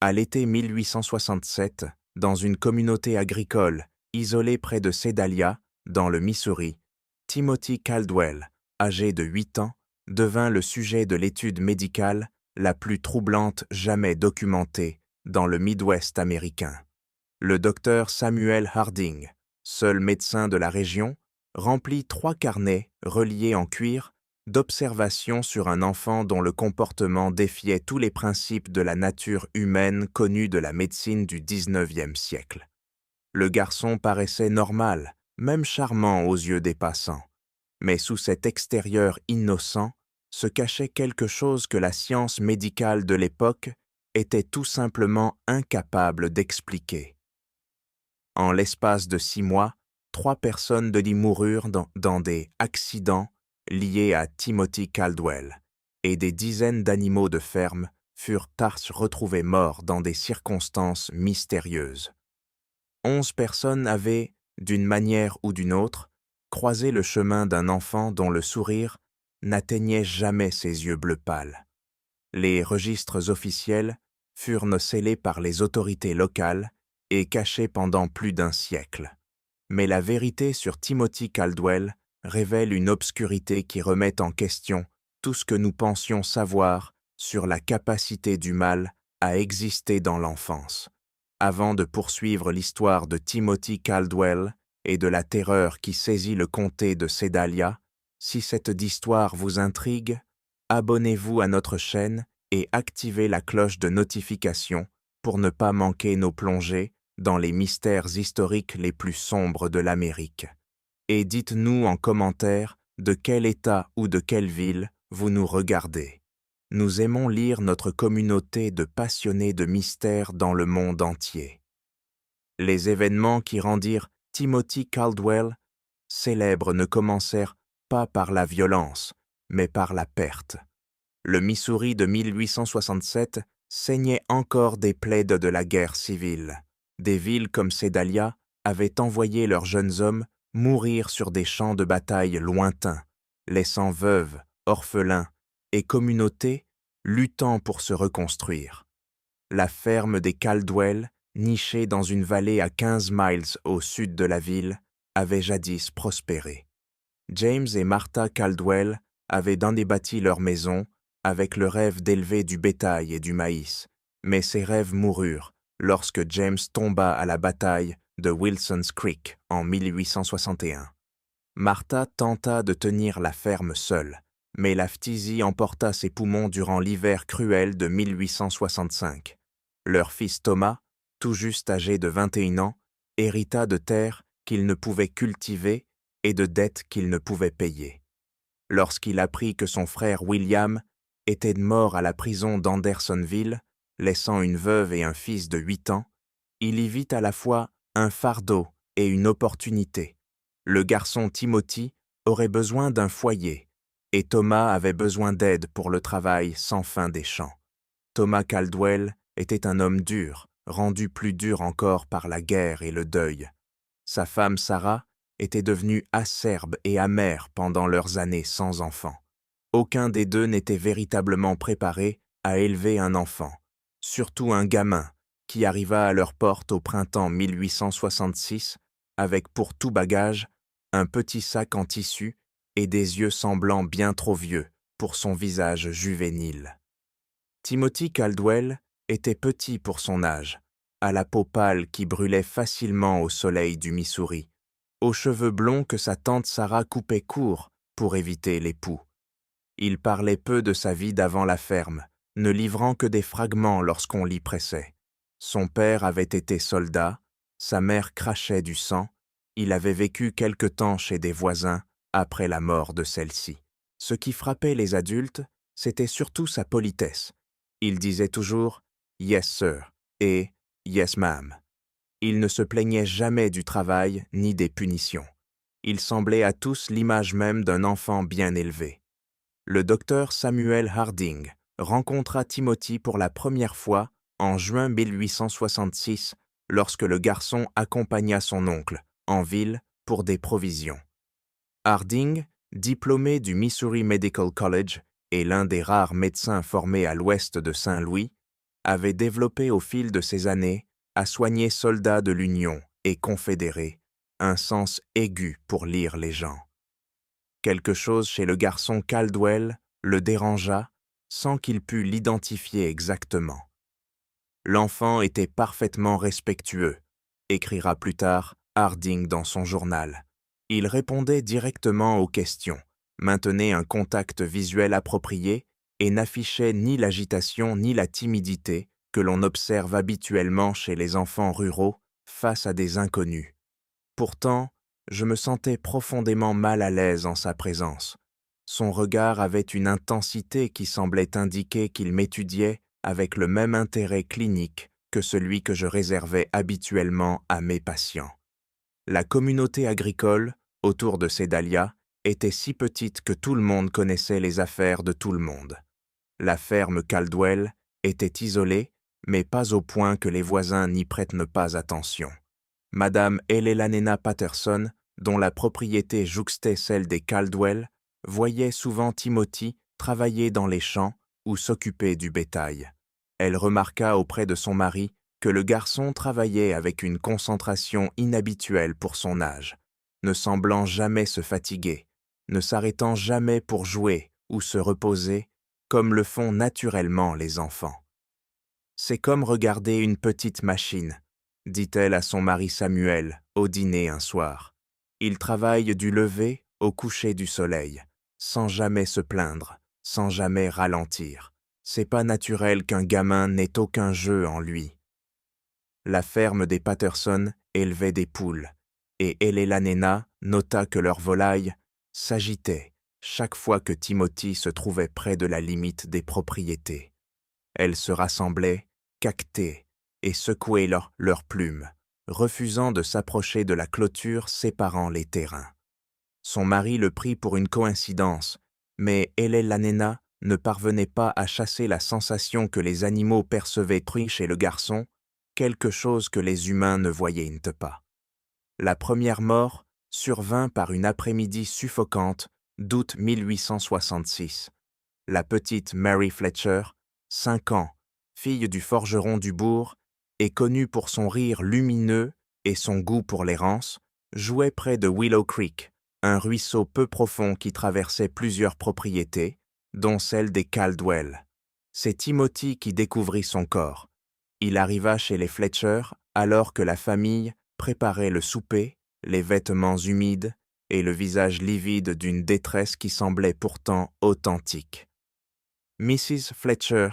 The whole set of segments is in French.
À l'été 1867, dans une communauté agricole isolée près de Sedalia, dans le Missouri, Timothy Caldwell, âgé de 8 ans, devint le sujet de l'étude médicale la plus troublante jamais documentée dans le Midwest américain. Le docteur Samuel Harding, seul médecin de la région, remplit 3 carnets reliés en cuir d'observations sur un enfant dont le comportement défiait tous les principes de la nature humaine connus de la médecine du XIXe siècle. Le garçon paraissait normal, même charmant aux yeux des passants, mais sous cet extérieur innocent se cachait quelque chose que la science médicale de l'époque était tout simplement incapable d'expliquer. En l'espace de 6 mois, 3 personnes de lui moururent dans des accidents liés à Timothy Caldwell, et des dizaines d'animaux de ferme furent retrouvés morts dans des circonstances mystérieuses. 11 personnes avaient, d'une manière ou d'une autre, croisé le chemin d'un enfant dont le sourire n'atteignait jamais ses yeux bleus pâles. Les registres officiels furent scellés par les autorités locales et cachés pendant plus d'1 siècle. Mais la vérité sur Timothy Caldwell révèle une obscurité qui remet en question tout ce que nous pensions savoir sur la capacité du mal à exister dans l'enfance. Avant de poursuivre l'histoire de Timothy Caldwell et de la terreur qui saisit le comté de Sedalia, si cette histoire vous intrigue, abonnez-vous à notre chaîne et activez la cloche de notification pour ne pas manquer nos plongées dans les mystères historiques les plus sombres de l'Amérique. Et dites-nous en commentaire de quel État ou de quelle ville vous nous regardez. Nous aimons lire notre communauté de passionnés de mystères dans le monde entier. Les événements qui rendirent Timothy Caldwell célèbre ne commencèrent pas par la violence, mais par la perte. Le Missouri de 1867 saignait encore des plaies de la guerre civile. Des villes comme Sedalia avaient envoyé leurs jeunes hommes mourir sur des champs de bataille lointains, laissant veuves, orphelins et communautés luttant pour se reconstruire. La ferme des Caldwell, nichée dans une vallée à 15 miles au sud de la ville, avait jadis prospéré. James et Martha Caldwell avaient bâti leur maison avec le rêve d'élever du bétail et du maïs, mais ces rêves moururent lorsque James tomba à la bataille de Wilson's Creek en 1861. Martha tenta de tenir la ferme seule, mais la phtisie emporta ses poumons durant l'hiver cruel de 1865. Leur fils Thomas, tout juste âgé de 21 ans, hérita de terres qu'il ne pouvait cultiver et de dettes qu'il ne pouvait payer. Lorsqu'il apprit que son frère William était mort à la prison d'Andersonville, laissant une veuve et un fils de 8 ans, il y vit à la fois un fardeau et une opportunité. Le garçon Timothy aurait besoin d'un foyer, et Thomas avait besoin d'aide pour le travail sans fin des champs. Thomas Caldwell était un homme dur, rendu plus dur encore par la guerre et le deuil. Sa femme Sarah était devenue acerbe et amère pendant leurs années sans enfant. Aucun des deux n'était véritablement préparé à élever un enfant, surtout un gamin qui arriva à leur porte au printemps 1866 avec pour tout bagage un petit sac en tissu et des yeux semblants bien trop vieux pour son visage juvénile. Timothy Caldwell était petit pour son âge, à la peau pâle qui brûlait facilement au soleil du Missouri, aux cheveux blonds que sa tante Sarah coupait court pour éviter les poux. Il parlait peu de sa vie d'avant la ferme, ne livrant que des fragments lorsqu'on l'y pressait. Son père avait été soldat, sa mère crachait du sang, il avait vécu quelque temps chez des voisins après la mort de celle-ci. Ce qui frappait les adultes, c'était surtout sa politesse. Il disait toujours « Yes, sir » et « Yes, ma'am ». Il ne se plaignait jamais du travail ni des punitions. Il semblait à tous l'image même d'un enfant bien élevé. Le docteur Samuel Harding rencontra Timothy pour la première fois en juin 1866 lorsque le garçon accompagna son oncle en ville pour des provisions. Harding, diplômé du Missouri Medical College et l'un des rares médecins formés à l'ouest de Saint-Louis, avait développé au fil de ces années, à soigner soldats de l'Union et confédérés, un sens aigu pour lire les gens. Quelque chose chez le garçon Caldwell le dérangea sans qu'il pût l'identifier exactement. L'enfant était parfaitement respectueux, écrira plus tard Harding dans son journal. Il répondait directement aux questions, maintenait un contact visuel approprié et n'affichait ni l'agitation ni la timidité que l'on observe habituellement chez les enfants ruraux face à des inconnus. Pourtant, je me sentais profondément mal à l'aise en sa présence. Son regard avait une intensité qui semblait indiquer qu'il m'étudiait avec le même intérêt clinique que celui que je réservais habituellement à mes patients. La communauté agricole, autour de ces dahlias, était si petite que tout le monde connaissait les affaires de tout le monde. La ferme Caldwell était isolée, mais pas au point que les voisins n'y prêtent pas attention. Madame Helena Patterson, dont la propriété jouxtait celle des Caldwell, voyait souvent Timothy travailler dans les champs ou s'occuper du bétail. Elle remarqua auprès de son mari que le garçon travaillait avec une concentration inhabituelle pour son âge, ne semblant jamais se fatiguer, ne s'arrêtant jamais pour jouer ou se reposer, comme le font naturellement les enfants. « C'est comme regarder une petite machine », dit-elle à son mari Samuel au dîner un soir. « Il travaille du lever au coucher du soleil, sans jamais se plaindre, sans jamais ralentir. C'est pas naturel qu'un gamin n'ait aucun jeu en lui. » La ferme des Patterson élevait des poules, et Helena nota que leurs volailles s'agitaient chaque fois que Timothy se trouvait près de la limite des propriétés. Elles se rassemblaient, caquetaient et secouaient leurs plumes, refusant de s'approcher de la clôture séparant les terrains. Son mari le prit pour une coïncidence, mais Helena ne parvenait pas à chasser la sensation que les animaux percevaient chez le garçon, quelque chose que les humains ne voyaient pas. La première mort survint par une après-midi suffocante d'août 1866. La petite Mary Fletcher, 5 ans, fille du forgeron du bourg, et connue pour son rire lumineux et son goût pour l'errance, jouait près de Willow Creek, un ruisseau peu profond qui traversait plusieurs propriétés, dont celle des Caldwell. C'est Timothy qui découvrit son corps. Il arriva chez les Fletcher alors que la famille préparait le souper, les vêtements humides et le visage livide d'une détresse qui semblait pourtant authentique. « Mrs. Fletcher,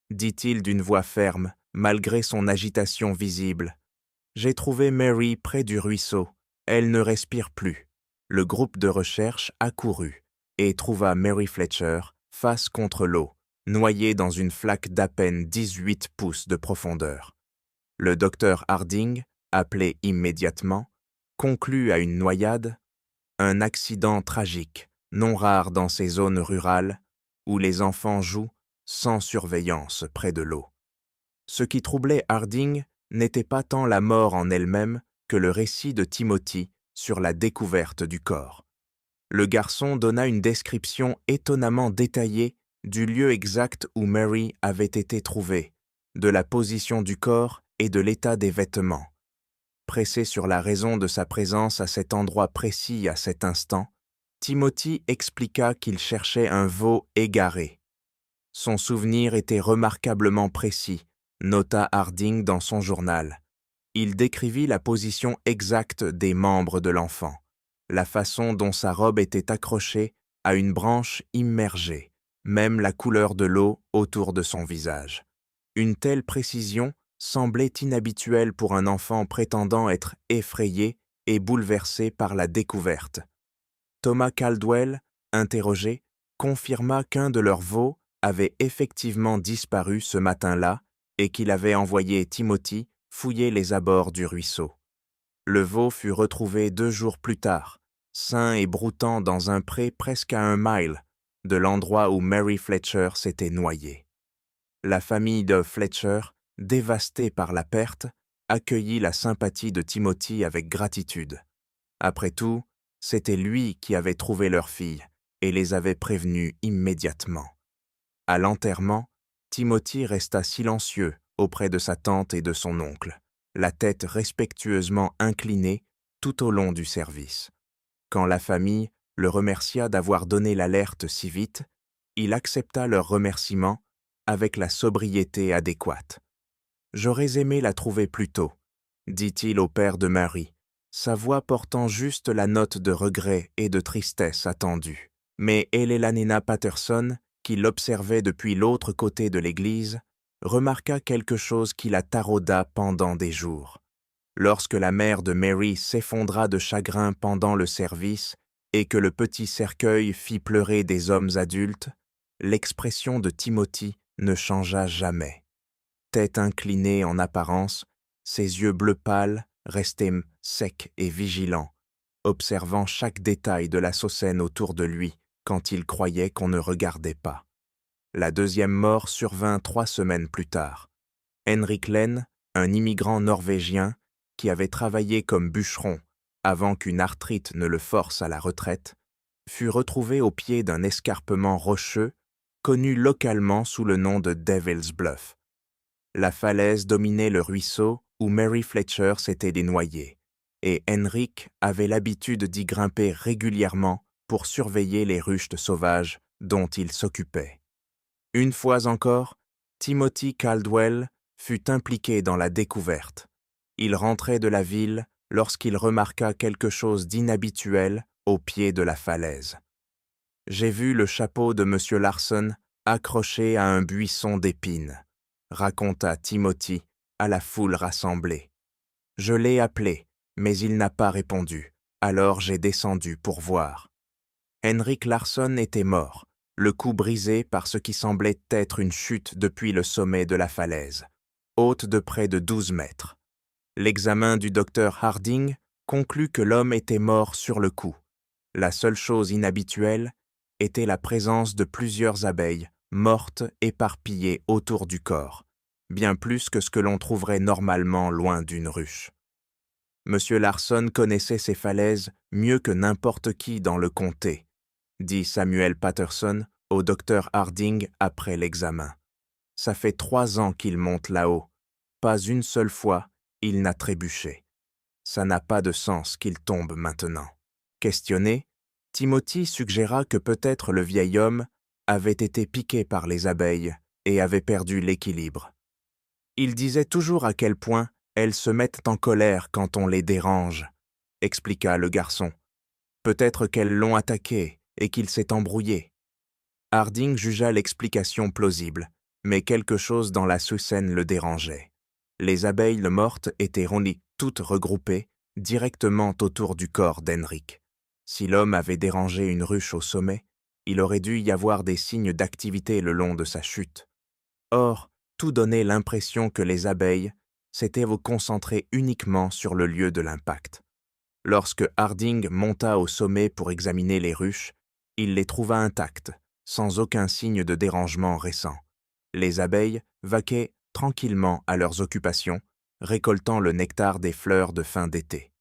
dit-il d'une voix ferme, malgré son agitation visible, j'ai trouvé Mary près du ruisseau. Elle ne respire plus. » Le groupe de recherche accourut et trouva Mary Fletcher face contre l'eau, noyée dans une flaque d'à peine 18 pouces de profondeur. Le docteur Harding, appelé immédiatement, conclut à une noyade, un accident tragique, non rare dans ces zones rurales où les enfants jouent sans surveillance près de l'eau. Ce qui troublait Harding n'était pas tant la mort en elle-même que le récit de Timothy sur la découverte du corps. Le garçon donna une description étonnamment détaillée du lieu exact où Mary avait été trouvée, de la position du corps et de l'état des vêtements. Pressé sur la raison de sa présence à cet endroit précis à cet instant, Timothy expliqua qu'il cherchait un veau égaré. Son souvenir était remarquablement précis, nota Harding dans son journal. Il décrivit la position exacte des membres de l'enfant, la façon dont sa robe était accrochée à une branche immergée, même la couleur de l'eau autour de son visage. Une telle précision semblait inhabituelle pour un enfant prétendant être effrayé et bouleversé par la découverte. Thomas Caldwell, interrogé, confirma qu'un de leurs veaux avait effectivement disparu ce matin-là et qu'il avait envoyé Timothy fouiller les abords du ruisseau. Le veau fut retrouvé 2 jours plus tard, sain et broutant dans un pré presque à 1 mile de l'endroit où Mary Fletcher s'était noyée. La famille de Fletcher, dévastée par la perte, accueillit la sympathie de Timothy avec gratitude. Après tout, c'était lui qui avait trouvé leur fille et les avait prévenus immédiatement. À l'enterrement, Timothy resta silencieux auprès de sa tante et de son oncle, la tête respectueusement inclinée tout au long du service. Quand la famille le remercia d'avoir donné l'alerte si vite, il accepta leurs remerciements avec la sobriété adéquate. « J'aurais aimé la trouver plus tôt », dit-il au père de Mary, sa voix portant juste la note de regret et de tristesse attendue. Mais Helena Patterson, qui l'observait depuis l'autre côté de l'église, remarqua quelque chose qui la tarauda pendant des jours. Lorsque la mère de Mary s'effondra de chagrin pendant le service et que le petit cercueil fit pleurer des hommes adultes, l'expression de Timothy ne changea jamais. Tête inclinée en apparence, ses yeux bleu pâle restaient secs et vigilants, observant chaque détail de la scène autour de lui quand il croyait qu'on ne regardait pas. La deuxième mort survint 3 semaines plus tard. Henrik Len, un immigrant norvégien qui avait travaillé comme bûcheron avant qu'une arthrite ne le force à la retraite, fut retrouvé au pied d'un escarpement rocheux connu localement sous le nom de Devil's Bluff. La falaise dominait le ruisseau où Mary Fletcher s'était dénoyée, et Henrik avait l'habitude d'y grimper régulièrement pour surveiller les ruches sauvages dont il s'occupait. Une fois encore, Timothy Caldwell fut impliqué dans la découverte. Il rentrait de la ville lorsqu'il remarqua quelque chose d'inhabituel au pied de la falaise. « J'ai vu le chapeau de M. Larson accroché à un buisson d'épines », raconta Timothy à la foule rassemblée. « Je l'ai appelé, mais il n'a pas répondu, alors j'ai descendu pour voir. » Henrik Larson était mort, le cou brisé par ce qui semblait être une chute depuis le sommet de la falaise, haute de près de 12 mètres. L'examen du docteur Harding conclut que l'homme était mort sur le coup. La seule chose inhabituelle était la présence de plusieurs abeilles mortes éparpillées autour du corps, bien plus que ce que l'on trouverait normalement loin d'une ruche. M. Larson connaissait ces falaises mieux que n'importe qui dans le comté, dit Samuel Patterson au docteur Harding après l'examen. Ça fait 3 ans qu'il monte là-haut. Pas une seule fois, il n'a trébuché. Ça n'a pas de sens qu'il tombe maintenant. Questionné, Timothy suggéra que peut-être le vieil homme avait été piqué par les abeilles et avait perdu l'équilibre. Il disait toujours à quel point elles se mettent en colère quand on les dérange, expliqua le garçon. Peut-être qu'elles l'ont attaqué et qu'il s'est embrouillé. Harding jugea l'explication plausible, mais quelque chose dans la scène le dérangeait. Les abeilles mortes étaient toutes regroupées directement autour du corps d'Henrik. Si l'homme avait dérangé une ruche au sommet, il aurait dû y avoir des signes d'activité le long de sa chute. Or, tout donnait l'impression que les abeilles s'étaient concentrées uniquement sur le lieu de l'impact. Lorsque Harding monta au sommet pour examiner les ruches, il les trouva intactes, sans aucun signe de dérangement récent. Les abeilles vaquaient tranquillement à leurs occupations, récoltant le nectar des fleurs de fin d'été.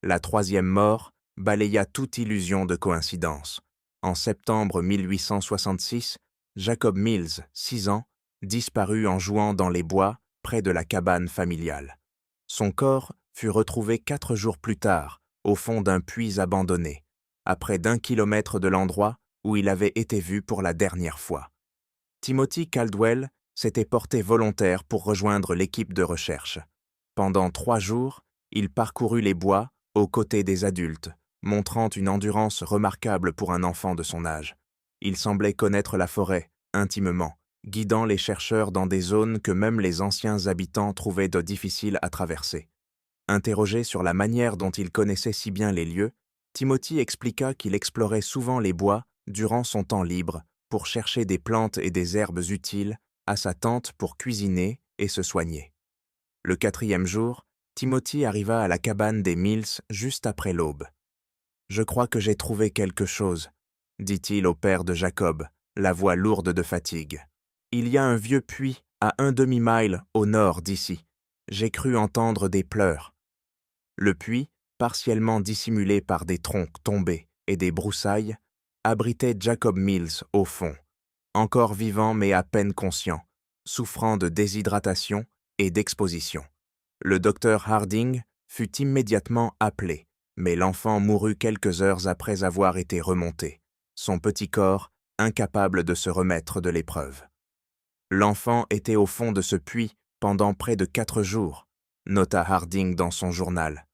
La 3e mort balaya toute illusion de coïncidence. En septembre 1866, Jacob Mills, 6 ans, disparut en jouant dans les bois près de la cabane familiale. Son corps fut retrouvé 4 jours plus tard, au fond d'un puits abandonné, à près d'1 kilomètre de l'endroit où il avait été vu pour la dernière fois. Timothy Caldwell s'était porté volontaire pour rejoindre l'équipe de recherche. Pendant 3 jours, il parcourut les bois aux côtés des adultes, montrant une endurance remarquable pour un enfant de son âge. Il semblait connaître la forêt intimement, guidant les chercheurs dans des zones que même les anciens habitants trouvaient difficiles à traverser. Interrogé sur la manière dont il connaissait si bien les lieux, Timothy expliqua qu'il explorait souvent les bois durant son temps libre pour chercher des plantes et des herbes utiles à sa tante pour cuisiner et se soigner. Le 4e jour, Timothy arriva à la cabane des Mills juste après l'aube. « Je crois que j'ai trouvé quelque chose », dit-il au père de Jacob, la voix lourde de fatigue. « Il y a un vieux puits à 1 demi-mile au nord d'ici. J'ai cru entendre des pleurs. » Le puits, partiellement dissimulé par des troncs tombés et des broussailles, abritait Jacob Mills au fond, encore vivant mais à peine conscient, souffrant de déshydratation et d'exposition. Le docteur Harding fut immédiatement appelé, mais l'enfant mourut quelques heures après avoir été remonté, son petit corps incapable de se remettre de l'épreuve. L'enfant était au fond de ce puits pendant près de 4 jours, nota Harding dans son journal.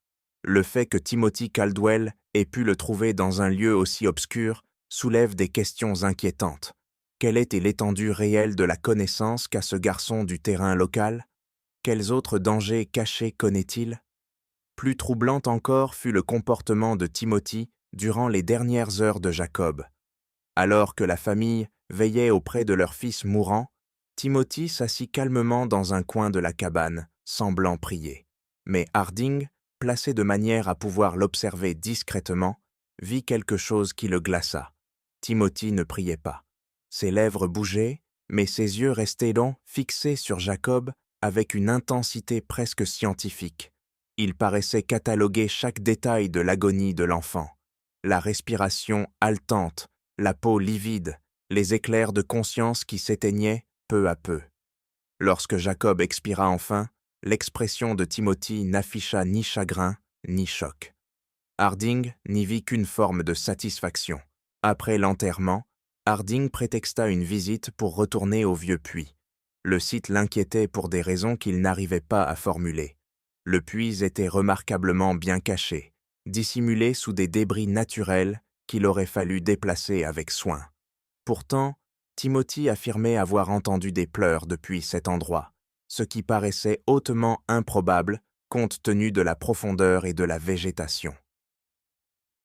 Le fait que Timothy Caldwell ait pu le trouver dans un lieu aussi obscur soulève des questions inquiétantes. Quelle était l'étendue réelle de la connaissance qu'a ce garçon du terrain local? Quels autres dangers cachés connaît-il? Plus troublant encore fut le comportement de Timothy durant les dernières heures de Jacob. Alors que la famille veillait auprès de leur fils mourant, Timothy s'assit calmement dans un coin de la cabane, semblant prier. Mais Harding, placé de manière à pouvoir l'observer discrètement, vit quelque chose qui le glaça. Timothy ne priait pas. Ses lèvres bougeaient, mais ses yeux restaient longs, fixés sur Jacob avec une intensité presque scientifique. Il paraissait cataloguer chaque détail de l'agonie de l'enfant. La respiration haletante, la peau livide, les éclairs de conscience qui s'éteignaient peu à peu. Lorsque Jacob expira enfin, l'expression de Timothy n'afficha ni chagrin ni choc. Harding n'y vit qu'une forme de satisfaction. Après l'enterrement, Harding prétexta une visite pour retourner au vieux puits. Le site l'inquiétait pour des raisons qu'il n'arrivait pas à formuler. Le puits était remarquablement bien caché, dissimulé sous des débris naturels qu'il aurait fallu déplacer avec soin. Pourtant, Timothy affirmait avoir entendu des pleurs depuis cet endroit, ce qui paraissait hautement improbable compte tenu de la profondeur et de la végétation.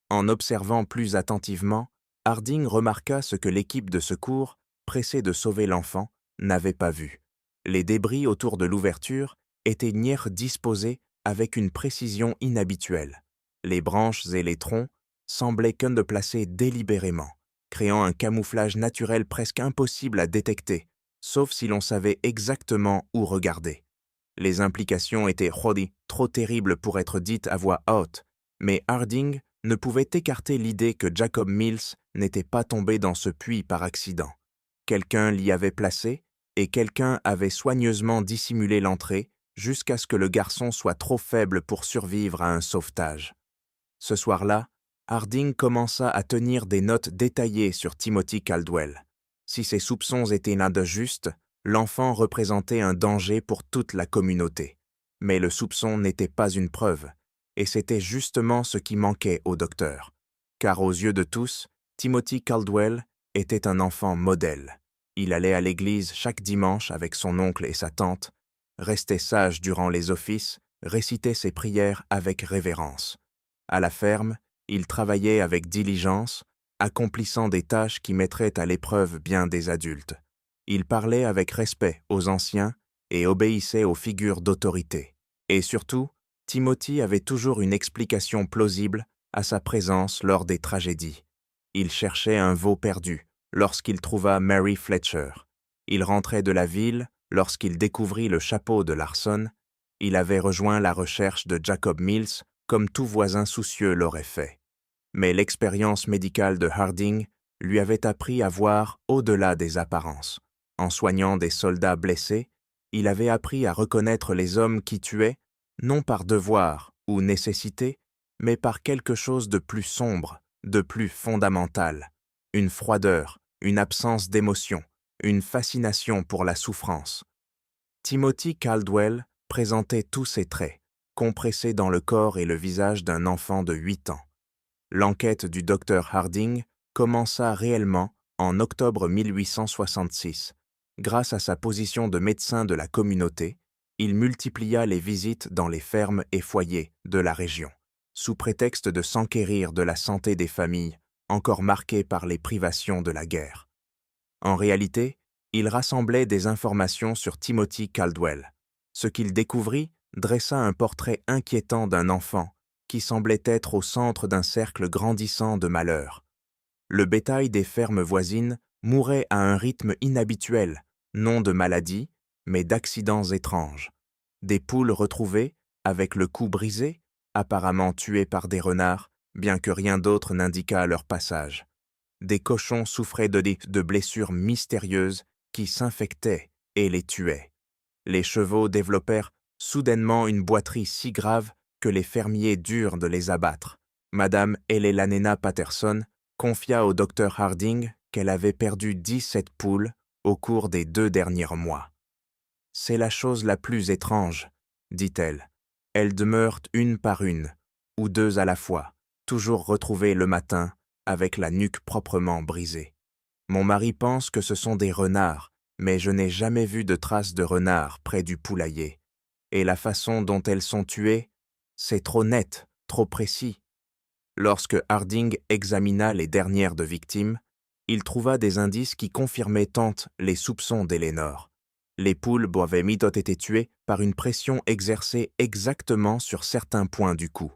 En observant plus attentivement, Harding remarqua ce que l'équipe de secours, pressée de sauver l'enfant, n'avait pas vu. Les débris autour de l'ouverture étaient disposés avec une précision inhabituelle. Les branches et les troncs semblaient placés délibérément, créant un camouflage naturel presque impossible à détecter, sauf si l'on savait exactement où regarder. Les implications étaient trop terribles pour être dites à voix haute, mais Harding ne pouvait écarter l'idée que Jacob Mills n'était pas tombé dans ce puits par accident. Quelqu'un l'y avait placé, et quelqu'un avait soigneusement dissimulé l'entrée jusqu'à ce que le garçon soit trop faible pour survivre à un sauvetage. Ce soir-là, Harding commença à tenir des notes détaillées sur Timothy Caldwell. Si ses soupçons étaient justes, l'enfant représentait un danger pour toute la communauté. Mais le soupçon n'était pas une preuve, et c'était justement ce qui manquait au docteur. Car aux yeux de tous, Timothy Caldwell était un enfant modèle. Il allait à l'église chaque dimanche avec son oncle et sa tante, restait sage durant les offices, récitait ses prières avec révérence. À la ferme, il travaillait avec diligence, accomplissant des tâches qui mettraient à l'épreuve bien des adultes. Il parlait avec respect aux anciens et obéissait aux figures d'autorité. Et surtout, Timothy avait toujours une explication plausible à sa présence lors des tragédies. Il cherchait un veau perdu lorsqu'il trouva Mary Fletcher. Il rentrait de la ville lorsqu'il découvrit le chapeau de Larson. Il avait rejoint la recherche de Jacob Mills comme tout voisin soucieux l'aurait fait. Mais l'expérience médicale de Harding lui avait appris à voir au-delà des apparences. En soignant des soldats blessés, il avait appris à reconnaître les hommes qui tuaient, non par devoir ou nécessité, mais par quelque chose de plus sombre, de plus fondamental, une froideur, une absence d'émotion, une fascination pour la souffrance. Timothy Caldwell présentait tous ces traits, compressés dans le corps et le visage d'un enfant de 8 ans. L'enquête du docteur Harding commença réellement en octobre 1866. Grâce à sa position de médecin de la communauté, il multiplia les visites dans les fermes et foyers de la région, sous prétexte de s'enquérir de la santé des familles encore marquées par les privations de la guerre. En réalité, il rassemblait des informations sur Timothy Caldwell. Ce qu'il découvrit dressa un portrait inquiétant d'un enfant qui semblait être au centre d'un cercle grandissant de malheur. Le bétail des fermes voisines mourait à un rythme inhabituel, non de maladie, mais d'accidents étranges. Des poules retrouvées, avec le cou brisé, apparemment tuées par des renards, bien que rien d'autre n'indiquât leur passage. Des cochons souffraient de blessures mystérieuses qui s'infectaient et les tuaient. Les chevaux développèrent soudainement une boiterie si grave que les fermiers durent de les abattre. Madame Helena Patterson confia au docteur Harding qu'elle avait perdu 17 poules au cours des 2 derniers mois. « C'est la chose la plus étrange, dit-elle. Elles demeurent une par une, ou 2 à la fois, toujours retrouvées le matin, avec la nuque proprement brisée. Mon mari pense que ce sont des renards, mais je n'ai jamais vu de traces de renards près du poulailler. Et la façon dont elles sont tuées, c'est trop net, trop précis. » Lorsque Harding examina les dernières de victimes, il trouva des indices qui confirmaient tant les soupçons d'Eleanor. Les poules avaient été tuées par une pression exercée exactement sur certains points du cou,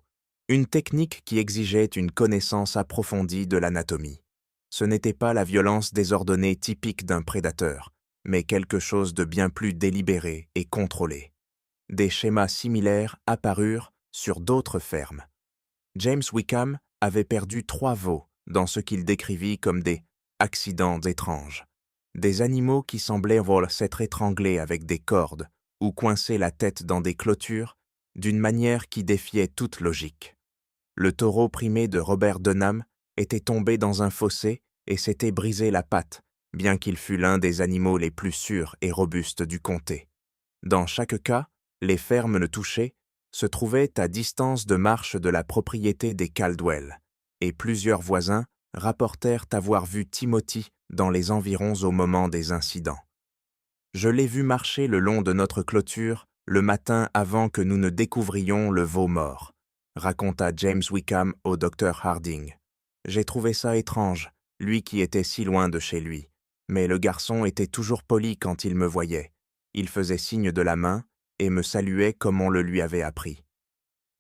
une technique qui exigeait une connaissance approfondie de l'anatomie. Ce n'était pas la violence désordonnée typique d'un prédateur, mais quelque chose de bien plus délibéré et contrôlé. Des schémas similaires apparurent sur d'autres fermes. James Wickham avait perdu 3 veaux dans ce qu'il décrivit comme des « accidents étranges », des animaux qui semblaient s'être étranglés avec des cordes ou coincer la tête dans des clôtures d'une manière qui défiait toute logique. Le taureau primé de Robert Dunham était tombé dans un fossé et s'était brisé la patte, bien qu'il fût l'un des animaux les plus sûrs et robustes du comté. Dans chaque cas, les fermes touchées se trouvaient à distance de marche de la propriété des Caldwell, et plusieurs voisins rapportèrent avoir vu Timothy dans les environs au moment des incidents. « Je l'ai vu marcher le long de notre clôture le matin avant que nous ne découvrions le veau mort », raconta James Wickham au docteur Harding. « J'ai trouvé ça étrange, lui qui était si loin de chez lui, mais le garçon était toujours poli quand il me voyait. Il faisait signe de la main et me saluait comme on le lui avait appris. »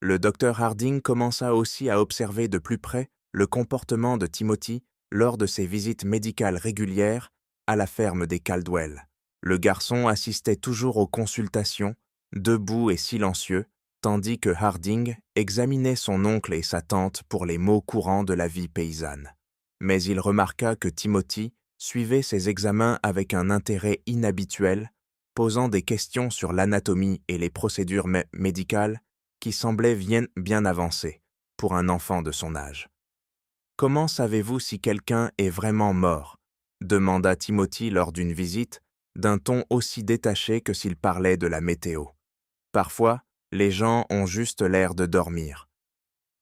Le docteur Harding commença aussi à observer de plus près le comportement de Timothy lors de ses visites médicales régulières à la ferme des Caldwell. Le garçon assistait toujours aux consultations, debout et silencieux, tandis que Harding examinait son oncle et sa tante pour les maux courants de la vie paysanne. Mais il remarqua que Timothy suivait ses examens avec un intérêt inhabituel, posant des questions sur l'anatomie et les procédures médicales qui semblaient bien avancées pour un enfant de son âge. « Comment savez-vous si quelqu'un est vraiment mort ?» demanda Timothy lors d'une visite, d'un ton aussi détaché que s'il parlait de la météo. « Parfois, les gens ont juste l'air de dormir. »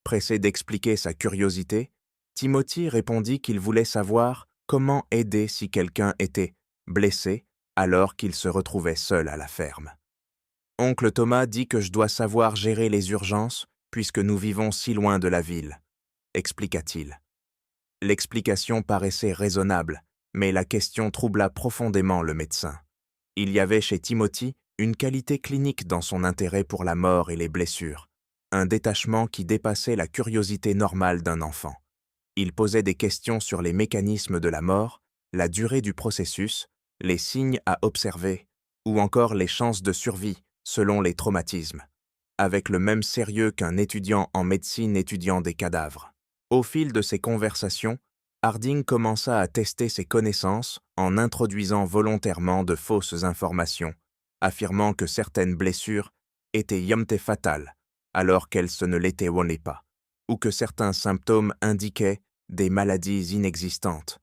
Pressé d'expliquer sa curiosité, Timothy répondit qu'il voulait savoir comment aider si quelqu'un était blessé alors qu'il se retrouvait seul à la ferme. « Oncle Thomas dit que je dois savoir gérer les urgences puisque nous vivons si loin de la ville, » expliqua-t-il. L'explication paraissait raisonnable, mais la question troubla profondément le médecin. Il y avait chez Timothy une qualité clinique dans son intérêt pour la mort et les blessures, un détachement qui dépassait la curiosité normale d'un enfant. Il posait des questions sur les mécanismes de la mort, la durée du processus, les signes à observer, ou encore les chances de survie selon les traumatismes, avec le même sérieux qu'un étudiant en médecine étudiant des cadavres. Au fil de ces conversations, Harding commença à tester ses connaissances en introduisant volontairement de fausses informations, affirmant que certaines blessures étaient fatales, alors qu'elles ne l'étaient pas, ou que certains symptômes indiquaient des maladies inexistantes.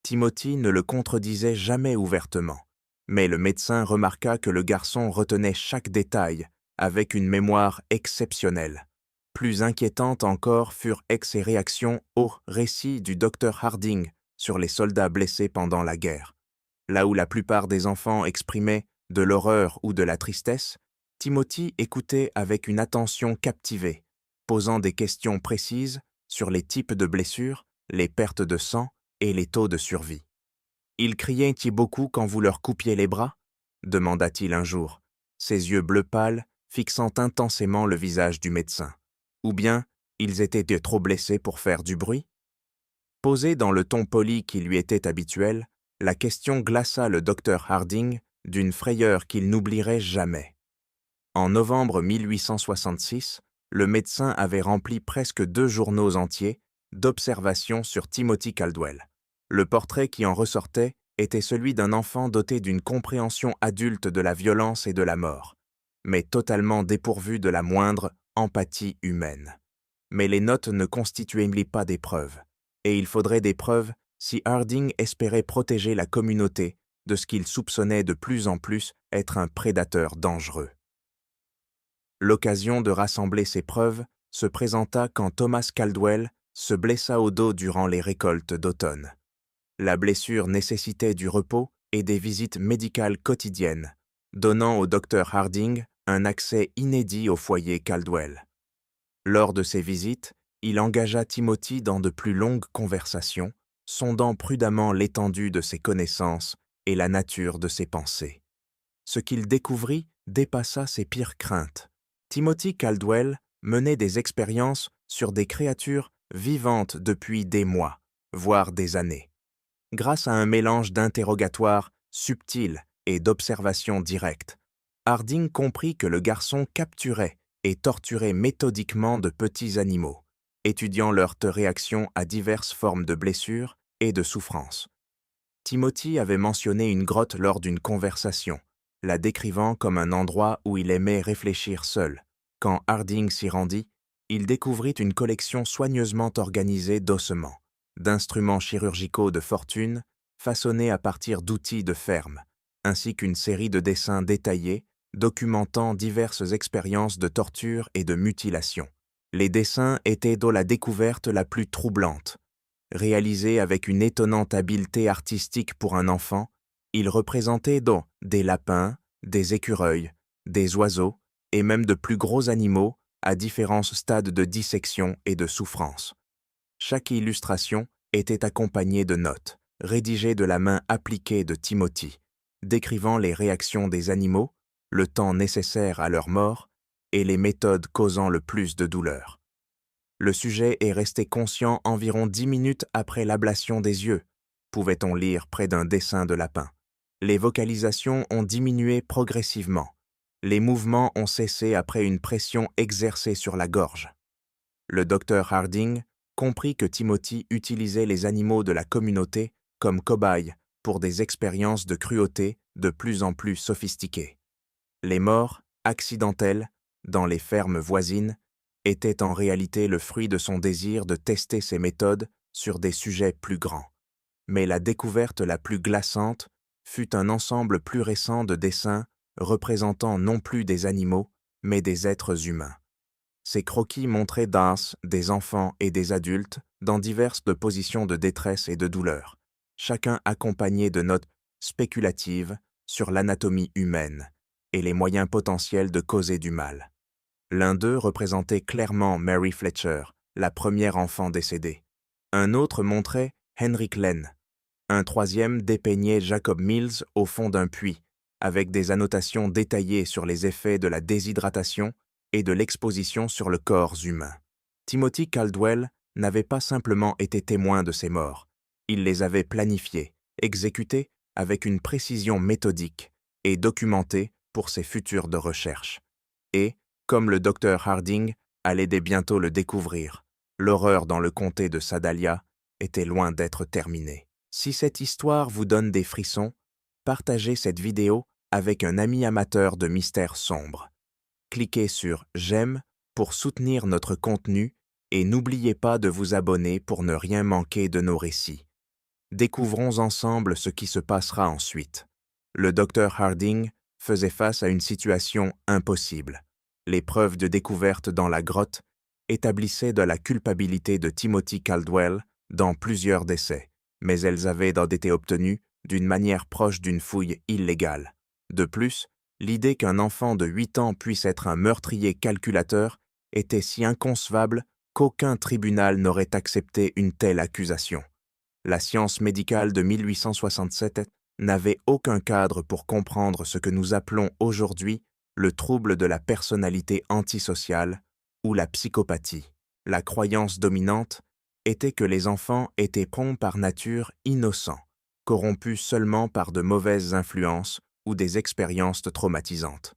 Timothy ne le contredisait jamais ouvertement, mais le médecin remarqua que le garçon retenait chaque détail avec une mémoire exceptionnelle. Plus inquiétantes encore furent ses réactions au récit du docteur Harding sur les soldats blessés pendant la guerre. Là où la plupart des enfants exprimaient de l'horreur ou de la tristesse, Timothy écoutait avec une attention captivée, posant des questions précises sur les types de blessures, les pertes de sang et les taux de survie. « Ils criaient-ils beaucoup quand vous leur coupiez les bras ?» demanda-t-il un jour, ses yeux bleu pâle fixant intensément le visage du médecin. Ou bien, ils étaient trop blessés pour faire du bruit? Posée dans le ton poli qui lui était habituel, la question glaça le docteur Harding d'une frayeur qu'il n'oublierait jamais. En novembre 1866, le médecin avait rempli presque 2 journaux entiers d'observations sur Timothy Caldwell. Le portrait qui en ressortait était celui d'un enfant doté d'une compréhension adulte de la violence et de la mort, mais totalement dépourvu de la moindre empathie humaine. Mais les notes ne constituaient pas des preuves, et il faudrait des preuves si Harding espérait protéger la communauté de ce qu'il soupçonnait de plus en plus être un prédateur dangereux. L'occasion de rassembler ces preuves se présenta quand Thomas Caldwell se blessa au dos durant les récoltes d'automne. La blessure nécessitait du repos et des visites médicales quotidiennes, donnant au docteur Harding un accès inédit au foyer Caldwell. Lors de ces visites, il engagea Timothy dans de plus longues conversations, sondant prudemment l'étendue de ses connaissances et la nature de ses pensées. Ce qu'il découvrit dépassa ses pires craintes. Timothy Caldwell menait des expériences sur des créatures vivantes depuis des mois, voire des années. Grâce à un mélange d'interrogatoires subtils et d'observations directes, Harding comprit que le garçon capturait et torturait méthodiquement de petits animaux, étudiant leur réaction à diverses formes de blessures et de souffrances. Timothy avait mentionné une grotte lors d'une conversation, la décrivant comme un endroit où il aimait réfléchir seul. Quand Harding s'y rendit, il découvrit une collection soigneusement organisée d'ossements, d'instruments chirurgicaux de fortune façonnés à partir d'outils de ferme, ainsi qu'une série de dessins détaillés documentant diverses expériences de torture et de mutilation. Les dessins étaient de la découverte la plus troublante. Réalisés avec une étonnante habileté artistique pour un enfant, ils représentaient donc des lapins, des écureuils, des oiseaux et même de plus gros animaux à différents stades de dissection et de souffrance. Chaque illustration était accompagnée de notes, rédigées de la main appliquée de Timothy, décrivant les réactions des animaux, le temps nécessaire à leur mort et les méthodes causant le plus de douleur. Le sujet est resté conscient environ 10 minutes après l'ablation des yeux, pouvait-on lire près d'un dessin de lapin. Les vocalisations ont diminué progressivement. Les mouvements ont cessé après une pression exercée sur la gorge. Le docteur Harding comprit que Timothy utilisait les animaux de la communauté comme cobayes pour des expériences de cruauté de plus en plus sophistiquées. Les morts, accidentelles, dans les fermes voisines, étaient en réalité le fruit de son désir de tester ses méthodes sur des sujets plus grands. Mais la découverte la plus glaçante fut un ensemble plus récent de dessins représentant non plus des animaux, mais des êtres humains. Ces croquis montraient des enfants et des adultes dans diverses positions de détresse et de douleur, chacun accompagné de notes spéculatives sur l'anatomie humaine et les moyens potentiels de causer du mal. L'un d'eux représentait clairement Mary Fletcher, la première enfant décédée. Un autre montrait Henrik Lehn. Un troisième dépeignait Jacob Mills au fond d'un puits, avec des annotations détaillées sur les effets de la déshydratation et de l'exposition sur le corps humain. Timothy Caldwell n'avait pas simplement été témoin de ces morts, il les avait planifiées, exécutées avec une précision méthodique et documentées pour ses futurs de recherche. Et, comme le docteur Harding allait dès bientôt le découvrir, l'horreur dans le comté de Sedalia était loin d'être terminée. Si cette histoire vous donne des frissons, partagez cette vidéo avec un ami amateur de mystères sombres. Cliquez sur « J'aime » pour soutenir notre contenu et n'oubliez pas de vous abonner pour ne rien manquer de nos récits. Découvrons ensemble ce qui se passera ensuite. Le docteur Harding faisait face à une situation impossible. Les preuves de découverte dans la grotte établissaient de la culpabilité de Timothy Caldwell dans plusieurs décès, mais elles avaient été obtenues d'une manière proche d'une fouille illégale. De plus, l'idée qu'un enfant de 8 ans puisse être un meurtrier calculateur était si inconcevable qu'aucun tribunal n'aurait accepté une telle accusation. La science médicale de 1867 n'avait aucun cadre pour comprendre ce que nous appelons aujourd'hui le trouble de la personnalité antisociale ou la psychopathie. La croyance dominante était que les enfants étaient par nature innocents, corrompus seulement par de mauvaises influences ou des expériences traumatisantes.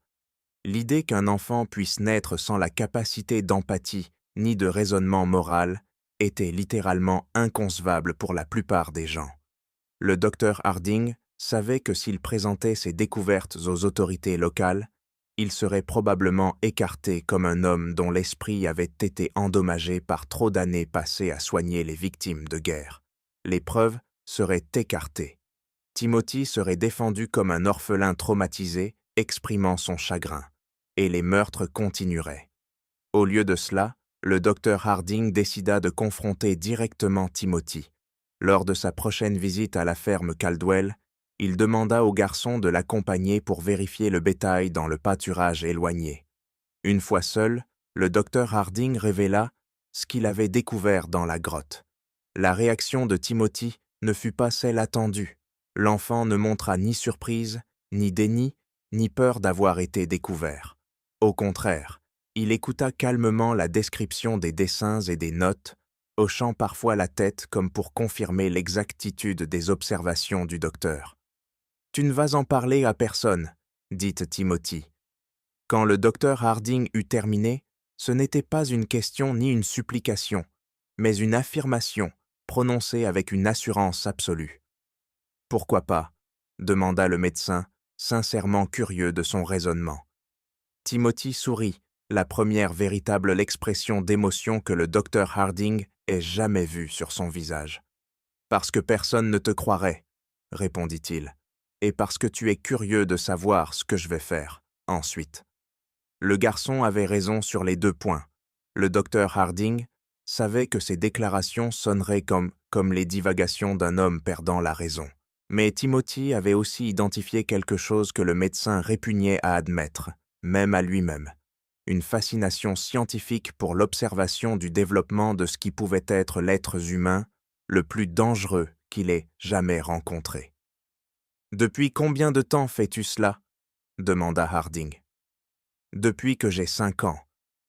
L'idée qu'un enfant puisse naître sans la capacité d'empathie ni de raisonnement moral était littéralement inconcevable pour la plupart des gens. Le docteur Harding savait que s'il présentait ses découvertes aux autorités locales, il serait probablement écarté comme un homme dont l'esprit avait été endommagé par trop d'années passées à soigner les victimes de guerre. Les preuves seraient écartées. Timothy serait défendu comme un orphelin traumatisé, exprimant son chagrin, et les meurtres continueraient. Au lieu de cela, le docteur Harding décida de confronter directement Timothy. Lors de sa prochaine visite à la ferme Caldwell, il demanda au garçon de l'accompagner pour vérifier le bétail dans le pâturage éloigné. Une fois seul, le docteur Harding révéla ce qu'il avait découvert dans la grotte. La réaction de Timothy ne fut pas celle attendue. L'enfant ne montra ni surprise, ni déni, ni peur d'avoir été découvert. Au contraire, il écouta calmement la description des dessins et des notes, hochant parfois la tête comme pour confirmer l'exactitude des observations du docteur. « Tu ne vas en parler à personne, » dit Timothy. Quand le docteur Harding eut terminé, ce n'était pas une question ni une supplication, mais une affirmation prononcée avec une assurance absolue. « Pourquoi pas ?» demanda le médecin, sincèrement curieux de son raisonnement. Timothy sourit, la première véritable expression d'émotion que le docteur Harding ait jamais vue sur son visage. « Parce que personne ne te croirait, » répondit-il, « et parce que tu es curieux de savoir ce que je vais faire ensuite. » Le garçon avait raison sur les 2 points. Le docteur Harding savait que ces déclarations sonneraient comme les divagations d'un homme perdant la raison. Mais Timothy avait aussi identifié quelque chose que le médecin répugnait à admettre, même à lui-même. Une fascination scientifique pour l'observation du développement de ce qui pouvait être l'être humain le plus dangereux qu'il ait jamais rencontré. « Depuis combien de temps fais-tu cela » demanda Harding. « Depuis que j'ai 5 ans, »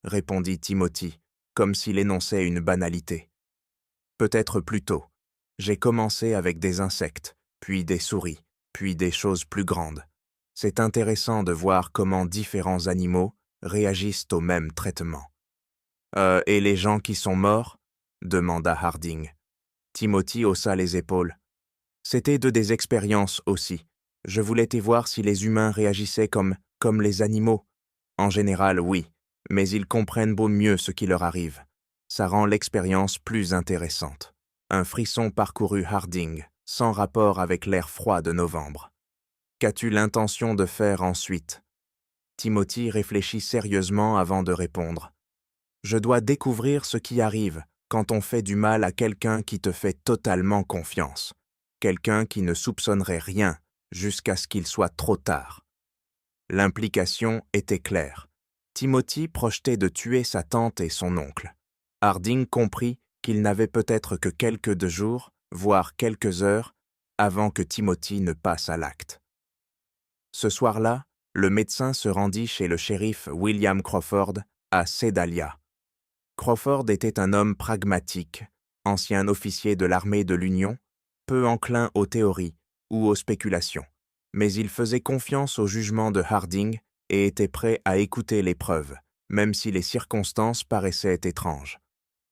répondit Timothy, comme s'il énonçait une banalité. « Peut-être plus tôt. J'ai commencé avec des insectes, puis des souris, puis des choses plus grandes. C'est intéressant de voir comment différents animaux réagissent au même traitement. »« Et les gens qui sont morts ?» demanda Harding. Timothy haussa les épaules. « C'était des expériences aussi. Je voulais voir si les humains réagissaient comme les animaux. En général, oui, mais ils comprennent beau mieux ce qui leur arrive. Ça rend l'expérience plus intéressante. » Un frisson parcourut Harding, sans rapport avec l'air froid de novembre. « Qu'as-tu l'intention de faire ensuite ?» Timothy réfléchit sérieusement avant de répondre. « Je dois découvrir ce qui arrive quand on fait du mal à quelqu'un qui te fait totalement confiance, quelqu'un qui ne soupçonnerait rien jusqu'à ce qu'il soit trop tard. » L'implication était claire. Timothy projetait de tuer sa tante et son oncle. Harding comprit qu'il n'avait peut-être que quelques jours, voire quelques heures, avant que Timothy ne passe à l'acte. Ce soir-là, le médecin se rendit chez le shérif William Crawford à Sedalia. Crawford était un homme pragmatique, ancien officier de l'armée de l'Union, peu enclin aux théories ou aux spéculations, mais il faisait confiance au jugement de Harding et était prêt à écouter les preuves, même si les circonstances paraissaient étranges.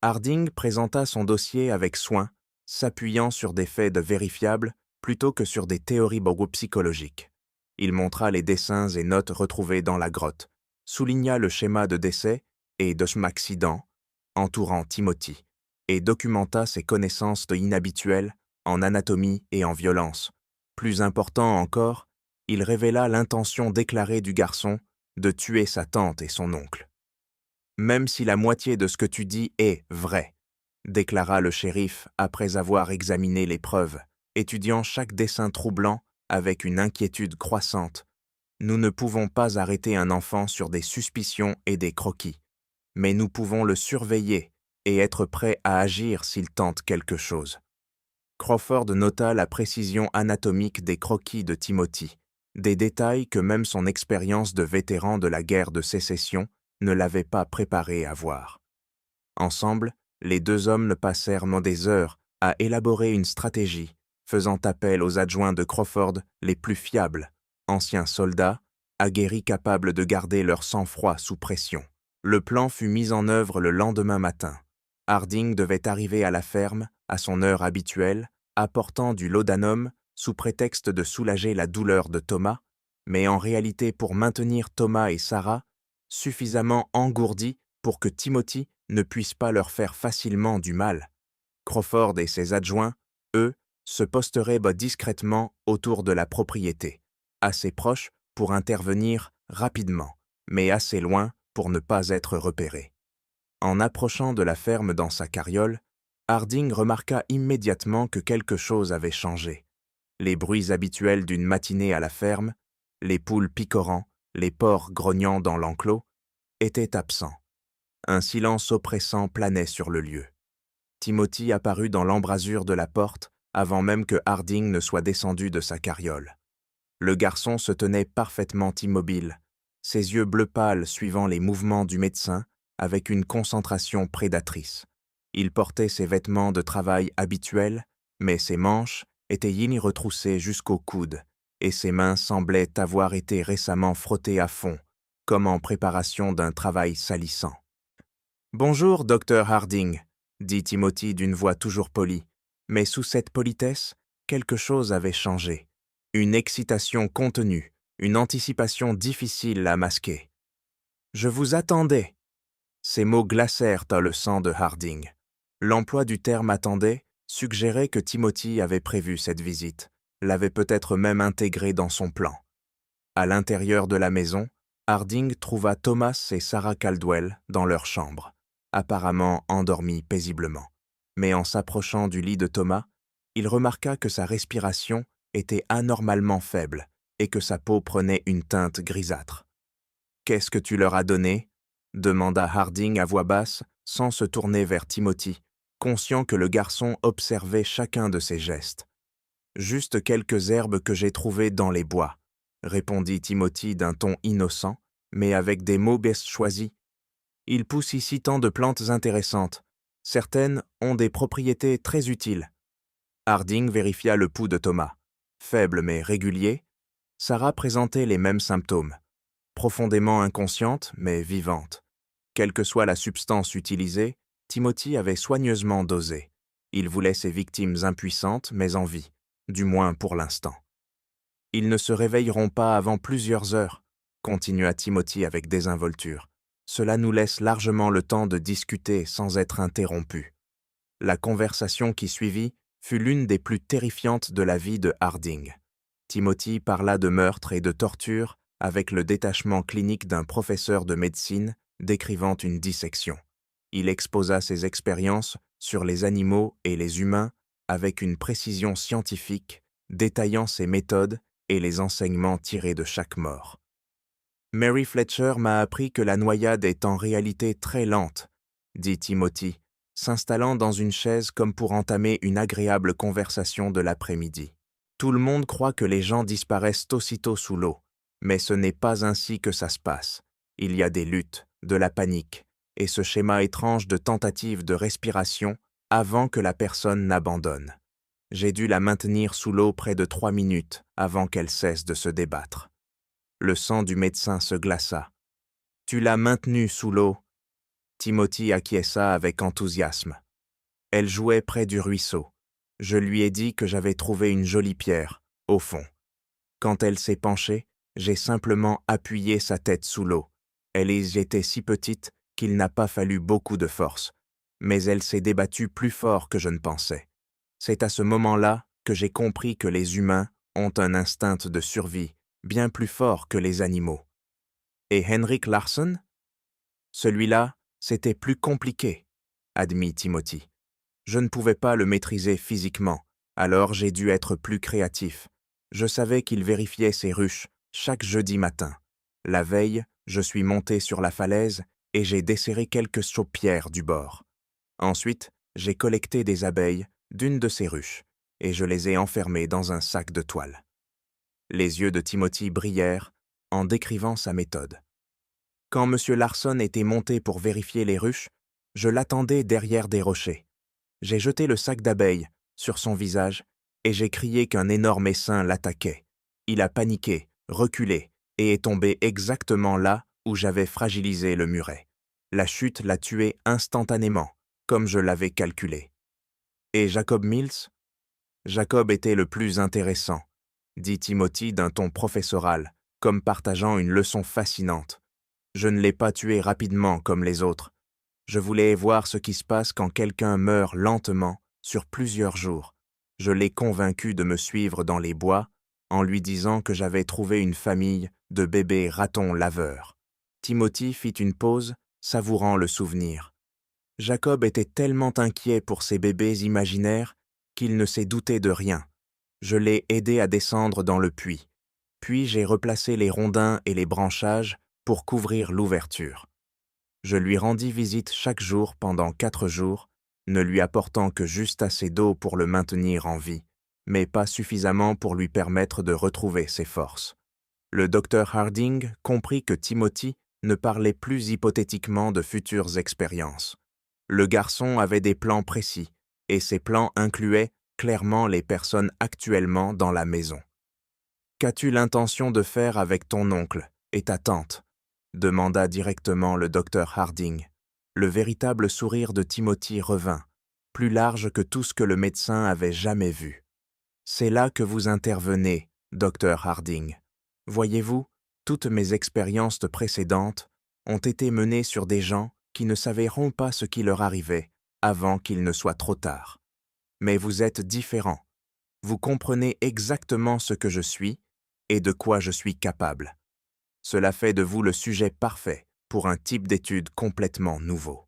Harding présenta son dossier avec soin, s'appuyant sur des faits vérifiables plutôt que sur des théories psychologiques. Il montra les dessins et notes retrouvés dans la grotte, souligna le schéma de décès et d'accident entourant Timothy, et documenta ses connaissances inhabituelles en anatomie et en violence. Plus important encore, il révéla l'intention déclarée du garçon de tuer sa tante et son oncle. « Même si la moitié de ce que tu dis est vrai, » déclara le shérif après avoir examiné les preuves, étudiant chaque dessin troublant avec une inquiétude croissante. « Nous ne pouvons pas arrêter un enfant sur des suspicions et des croquis, mais nous pouvons le surveiller et être prêts à agir s'il tente quelque chose. » Crawford nota la précision anatomique des croquis de Timothy, des détails que même son expérience de vétéran de la guerre de sécession ne l'avait pas préparé à voir. Ensemble, les 2 hommes passèrent des heures à élaborer une stratégie, faisant appel aux adjoints de Crawford les plus fiables, anciens soldats, aguerris capables de garder leur sang-froid sous pression. Le plan fut mis en œuvre le lendemain matin. Harding devait arriver à la ferme à son heure habituelle, apportant du laudanum sous prétexte de soulager la douleur de Thomas, mais en réalité pour maintenir Thomas et Sarah suffisamment engourdis pour que Timothy ne puisse pas leur faire facilement du mal. Crawford et ses adjoints, eux, se posteraient discrètement autour de la propriété, assez proches pour intervenir rapidement, mais assez loin pour ne pas être repérés. En approchant de la ferme dans sa carriole, Harding remarqua immédiatement que quelque chose avait changé. Les bruits habituels d'une matinée à la ferme, les poules picorant, les porcs grognant dans l'enclos, étaient absents. Un silence oppressant planait sur le lieu. Timothy apparut dans l'embrasure de la porte avant même que Harding ne soit descendu de sa carriole. Le garçon se tenait parfaitement immobile, ses yeux bleu pâle suivant les mouvements du médecin avec une concentration prédatrice. Il portait ses vêtements de travail habituels, mais ses manches étaient retroussées jusqu'au coude, et ses mains semblaient avoir été récemment frottées à fond, comme en préparation d'un travail salissant. « Bonjour, docteur Harding », dit Timothy d'une voix toujours polie, mais sous cette politesse, quelque chose avait changé. Une excitation contenue, une anticipation difficile à masquer. « Je vous attendais !» Ces mots glacèrent le sang de Harding. L'emploi du terme « attendait » suggérait que Timothy avait prévu cette visite, l'avait peut-être même intégrée dans son plan. À l'intérieur de la maison, Harding trouva Thomas et Sarah Caldwell dans leur chambre, apparemment endormis paisiblement. Mais en s'approchant du lit de Thomas, il remarqua que sa respiration était anormalement faible et que sa peau prenait une teinte grisâtre. « Qu'est-ce que tu leur as donné ?» demanda Harding à voix basse, sans se tourner vers Timothy, conscient que le garçon observait chacun de ses gestes. « Juste quelques herbes que j'ai trouvées dans les bois, » répondit Timothy d'un ton innocent, mais avec des mots bien choisis. « Il pousse ici tant de plantes intéressantes. Certaines ont des propriétés très utiles. » Harding vérifia le pouls de Thomas. Faible mais régulier, Sarah présentait les mêmes symptômes. Profondément inconsciente, mais vivante. Quelle que soit la substance utilisée, Timothy avait soigneusement dosé. Il voulait ses victimes impuissantes, mais en vie, du moins pour l'instant. « Ils ne se réveilleront pas avant plusieurs heures, » continua Timothy avec désinvolture. « Cela nous laisse largement le temps de discuter sans être interrompus. » La conversation qui suivit fut l'une des plus terrifiantes de la vie de Harding. Timothy parla de meurtre et de torture avec le détachement clinique d'un professeur de médecine décrivant une dissection. Il exposa ses expériences sur les animaux et les humains avec une précision scientifique, détaillant ses méthodes et les enseignements tirés de chaque mort. « Mary Fletcher m'a appris que la noyade est en réalité très lente, » dit Timothy, s'installant dans une chaise comme pour entamer une agréable conversation de l'après-midi. « Tout le monde croit que les gens disparaissent aussitôt sous l'eau, mais ce n'est pas ainsi que ça se passe. Il y a des luttes, de la panique, et ce schéma étrange de tentative de respiration avant que la personne n'abandonne. J'ai dû la maintenir sous l'eau près de 3 minutes avant qu'elle cesse de se débattre. » Le sang du médecin se glaça. « Tu l'as maintenue sous l'eau ?» Timothy acquiesça avec enthousiasme. « Elle jouait près du ruisseau. Je lui ai dit que j'avais trouvé une jolie pierre, au fond. Quand elle s'est penchée, j'ai simplement appuyé sa tête sous l'eau. Elle était si petite qu'il n'a pas fallu beaucoup de force, mais elle s'est débattue plus fort que je ne pensais. C'est à ce moment-là que j'ai compris que les humains ont un instinct de survie bien plus fort que les animaux. Et Henrik Larsson ? Celui-là, c'était plus compliqué, admit Timothy. Je ne pouvais pas le maîtriser physiquement, alors j'ai dû être plus créatif. Je savais qu'il vérifiait ses ruches chaque jeudi matin. La veille, je suis monté sur la falaise et j'ai desserré quelques chaudières du bord. Ensuite, j'ai collecté des abeilles d'une de ces ruches et je les ai enfermées dans un sac de toile. Les yeux de Timothy brillèrent en décrivant sa méthode. Quand M. Larsson était monté pour vérifier les ruches, je l'attendais derrière des rochers. J'ai jeté le sac d'abeilles sur son visage et j'ai crié qu'un énorme essaim l'attaquait. Il a paniqué, reculé et est tombé exactement là où j'avais fragilisé le muret. La chute l'a tué instantanément, comme je l'avais calculé. Et Jacob Mills ? Jacob était le plus intéressant, dit Timothy d'un ton professoral, comme partageant une leçon fascinante. Je ne l'ai pas tué rapidement comme les autres. Je voulais voir ce qui se passe quand quelqu'un meurt lentement sur plusieurs jours. Je l'ai convaincu de me suivre dans les bois en lui disant que j'avais trouvé une famille de bébés ratons laveurs. Timothy fit une pause, savourant le souvenir. Jacob était tellement inquiet pour ses bébés imaginaires qu'il ne s'est douté de rien. Je l'ai aidé à descendre dans le puits. Puis j'ai replacé les rondins et les branchages pour couvrir l'ouverture. Je lui rendis visite chaque jour pendant 4 jours, ne lui apportant que juste assez d'eau pour le maintenir en vie, mais pas suffisamment pour lui permettre de retrouver ses forces. Le docteur Harding comprit que Timothy ne parlait plus hypothétiquement de futures expériences. Le garçon avait des plans précis, et ces plans incluaient clairement les personnes actuellement dans la maison. « Qu'as-tu l'intention de faire avec ton oncle et ta tante ?» demanda directement le docteur Harding. Le véritable sourire de Timothy revint, plus large que tout ce que le médecin avait jamais vu. « C'est là que vous intervenez, docteur Harding. Voyez-vous, toutes mes expériences précédentes ont été menées sur des gens qui ne savèrent pas ce qui leur arrivait avant qu'il ne soit trop tard. Mais vous êtes différent. Vous comprenez exactement ce que je suis et de quoi je suis capable. Cela fait de vous le sujet parfait pour un type d'étude complètement nouveau. »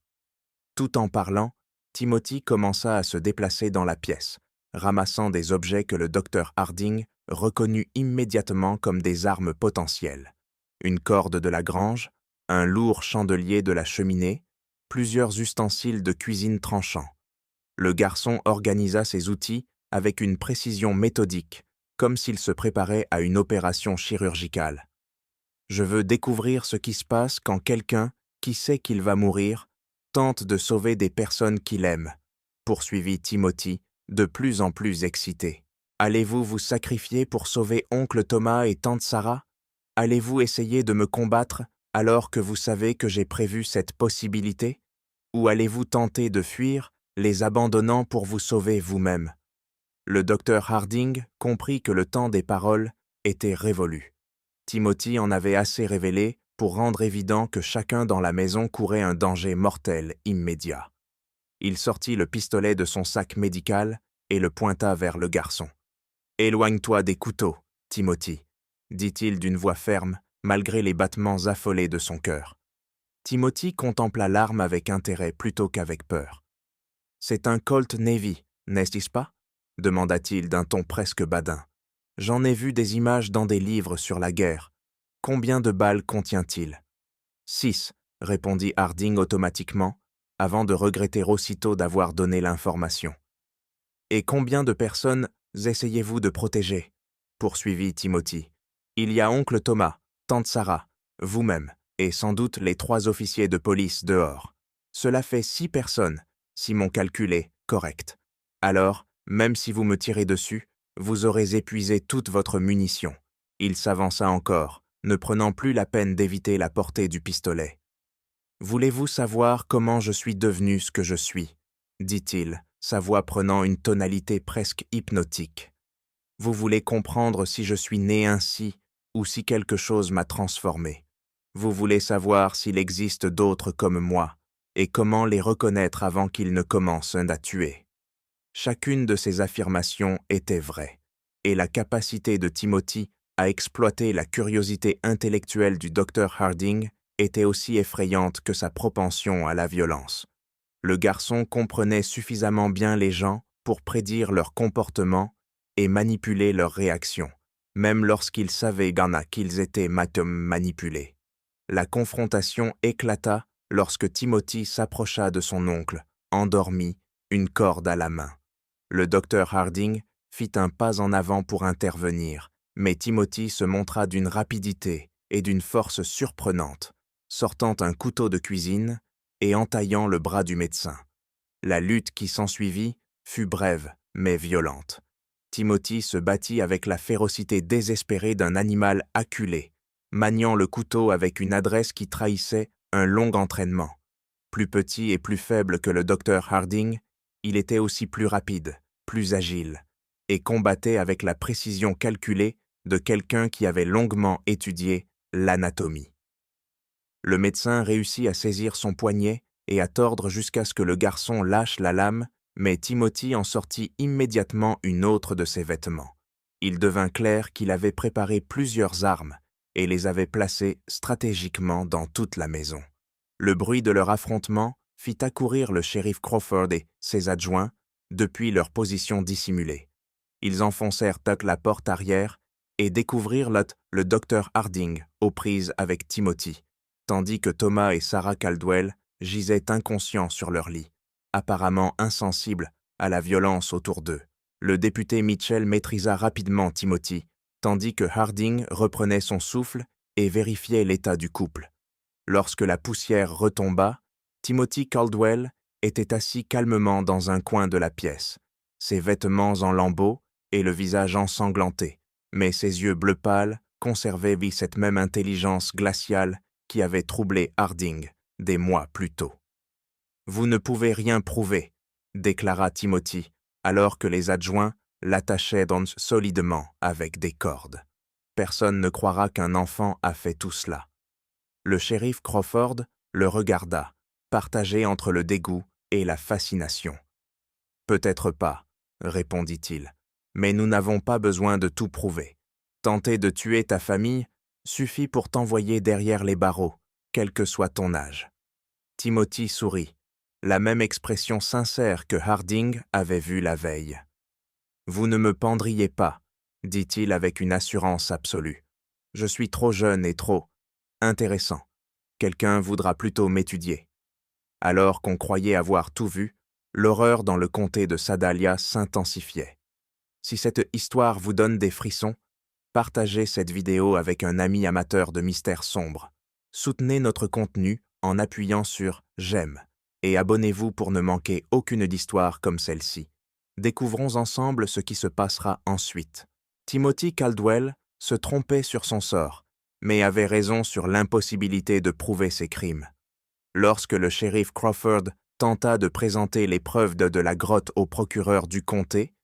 Tout en parlant, Timothy commença à se déplacer dans la pièce, ramassant des objets que le docteur Harding reconnut immédiatement comme des armes potentielles. Une corde de la grange, un lourd chandelier de la cheminée, plusieurs ustensiles de cuisine tranchants. Le garçon organisa ses outils avec une précision méthodique, comme s'il se préparait à une opération chirurgicale. « Je veux découvrir ce qui se passe quand quelqu'un, qui sait qu'il va mourir, tente de sauver des personnes qu'il aime, » poursuivit Timothy, de plus en plus excité. « Allez-vous vous sacrifier pour sauver oncle Thomas et tante Sarah? Allez-vous essayer de me combattre alors que vous savez que j'ai prévu cette possibilité? Ou allez-vous tenter de fuir, les abandonnant pour vous sauver vous-même » Le docteur Harding comprit que le temps des paroles était révolu. Timothy en avait assez révélé pour rendre évident que chacun dans la maison courait un danger mortel immédiat. Il sortit le pistolet de son sac médical et le pointa vers le garçon. « Éloigne-toi des couteaux, Timothy, » dit-il d'une voix ferme, malgré les battements affolés de son cœur. Timothy contempla l'arme avec intérêt plutôt qu'avec peur. « C'est un Colt Navy, n'est-ce pas ?» demanda-t-il d'un ton presque badin. « J'en ai vu des images dans des livres sur la guerre. Combien de balles contient-il ?»« 6, répondit Harding automatiquement, avant de regretter aussitôt d'avoir donné l'information. « Et combien de personnes essayez-vous de protéger ?» poursuivit Timothy. « Il y a oncle Thomas, tante Sarah, vous-même, et sans doute les 3 officiers de police dehors. Cela fait 6 personnes, si mon calcul est correct. Alors, même si vous me tirez dessus, vous aurez épuisé toute votre munition. » Il s'avança encore, ne prenant plus la peine d'éviter la portée du pistolet. « Voulez-vous savoir comment je suis devenu ce que je suis ?» dit-il, sa voix prenant une tonalité presque hypnotique. « Vous voulez comprendre si je suis né ainsi ou si quelque chose m'a transformé. Vous voulez savoir s'il existe d'autres comme moi et comment les reconnaître avant qu'ils ne commencent à tuer. » Chacune de ces affirmations était vraie, et la capacité de Timothy à exploiter la curiosité intellectuelle du docteur Harding était aussi effrayante que sa propension à la violence. Le garçon comprenait suffisamment bien les gens pour prédire leur comportement et manipuler leurs réactions, même lorsqu'il savait qu'ils étaient manipulés. La confrontation éclata lorsque Timothy s'approcha de son oncle, endormi, une corde à la main. Le docteur Harding fit un pas en avant pour intervenir, mais Timothy se montra d'une rapidité et d'une force surprenantes, sortant un couteau de cuisine et entaillant le bras du médecin. La lutte qui s'ensuivit fut brève mais violente. Timothy se battit avec la férocité désespérée d'un animal acculé, maniant le couteau avec une adresse qui trahissait un long entraînement. Plus petit et plus faible que le docteur Harding, il était aussi plus rapide, plus agile. et combattait avec la précision calculée de quelqu'un qui avait longuement étudié l'anatomie. Le médecin réussit à saisir son poignet et à tordre jusqu'à ce que le garçon lâche la lame, mais Timothy en sortit immédiatement une autre de ses vêtements. Il devint clair qu'il avait préparé plusieurs armes et les avait placées stratégiquement dans toute la maison. Le bruit de leur affrontement fit accourir le shérif Crawford et ses adjoints depuis leur position dissimulée. Ils enfoncèrent la porte arrière et découvrirent le docteur Harding aux prises avec Timothy, tandis que Thomas et Sarah Caldwell gisaient inconscients sur leur lit, apparemment insensibles à la violence autour d'eux. Le député Mitchell maîtrisa rapidement Timothy, tandis que Harding reprenait son souffle et vérifiait l'état du couple. Lorsque la poussière retomba, Timothy Caldwell était assis calmement dans un coin de la pièce, ses vêtements en lambeaux et le visage ensanglanté, mais ses yeux bleu pâle conservaient cette même intelligence glaciale qui avait troublé Harding des mois plus tôt. « Vous ne pouvez rien prouver », déclara Timothy, alors que les adjoints l'attachaient solidement avec des cordes. « Personne ne croira qu'un enfant a fait tout cela. » Le shérif Crawford le regarda, partagé entre le dégoût et la fascination. « Peut-être pas, » répondit-il, « mais nous n'avons pas besoin de tout prouver. Tenter de tuer ta famille suffit pour t'envoyer derrière les barreaux, quel que soit ton âge. » Timothy sourit, la même expression sincère que Harding avait vue la veille. « Vous ne me pendriez pas, » dit-il avec une assurance absolue. « Je suis trop jeune et trop intéressant. Quelqu'un voudra plutôt m'étudier. » Alors qu'on croyait avoir tout vu, l'horreur dans le comté de Sedalia s'intensifiait. Si cette histoire vous donne des frissons, partagez cette vidéo avec un ami amateur de mystères sombres. Soutenez notre contenu en appuyant sur « J'aime » et abonnez-vous pour ne manquer aucune d'histoire comme celle-ci. Découvrons ensemble ce qui se passera ensuite. Timothy Caldwell se trompait sur son sort, mais avait raison sur l'impossibilité de prouver ses crimes. Lorsque le shérif Crawford tenta de présenter les preuves de la grotte au procureur du comté,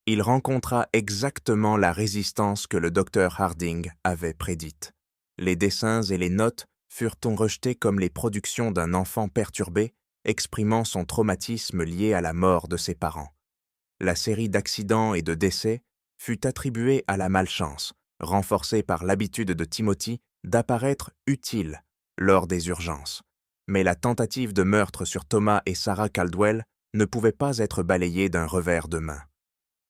il rencontra exactement la résistance que le docteur Harding avait prédite. Les dessins et les notes furent rejetés comme les productions d'un enfant perturbé exprimant son traumatisme lié à la mort de ses parents. La série d'accidents et de décès fut attribuée à la malchance, renforcée par l'habitude de Timothy d'apparaître utile lors des urgences. Mais la tentative de meurtre sur Thomas et Sarah Caldwell ne pouvait pas être balayée d'un revers de main.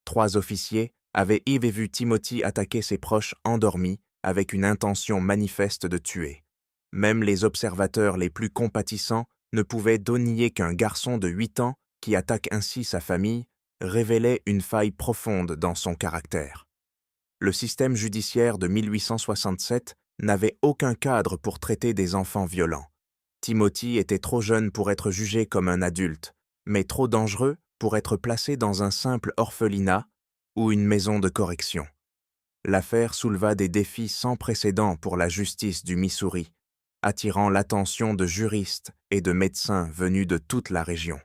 3 officiers avaient vu Timothy attaquer ses proches endormis avec une intention manifeste de tuer. Même les observateurs les plus compatissants ne pouvaient nier qu'un garçon de 8 ans qui attaque ainsi sa famille révélait une faille profonde dans son caractère. Le système judiciaire de 1867 n'avait aucun cadre pour traiter des enfants violents. Timothy était trop jeune pour être jugé comme un adulte, mais trop dangereux pour être placé dans un simple orphelinat ou une maison de correction. L'affaire souleva des défis sans précédent pour la justice du Missouri, attirant l'attention de juristes et de médecins venus de toute la région.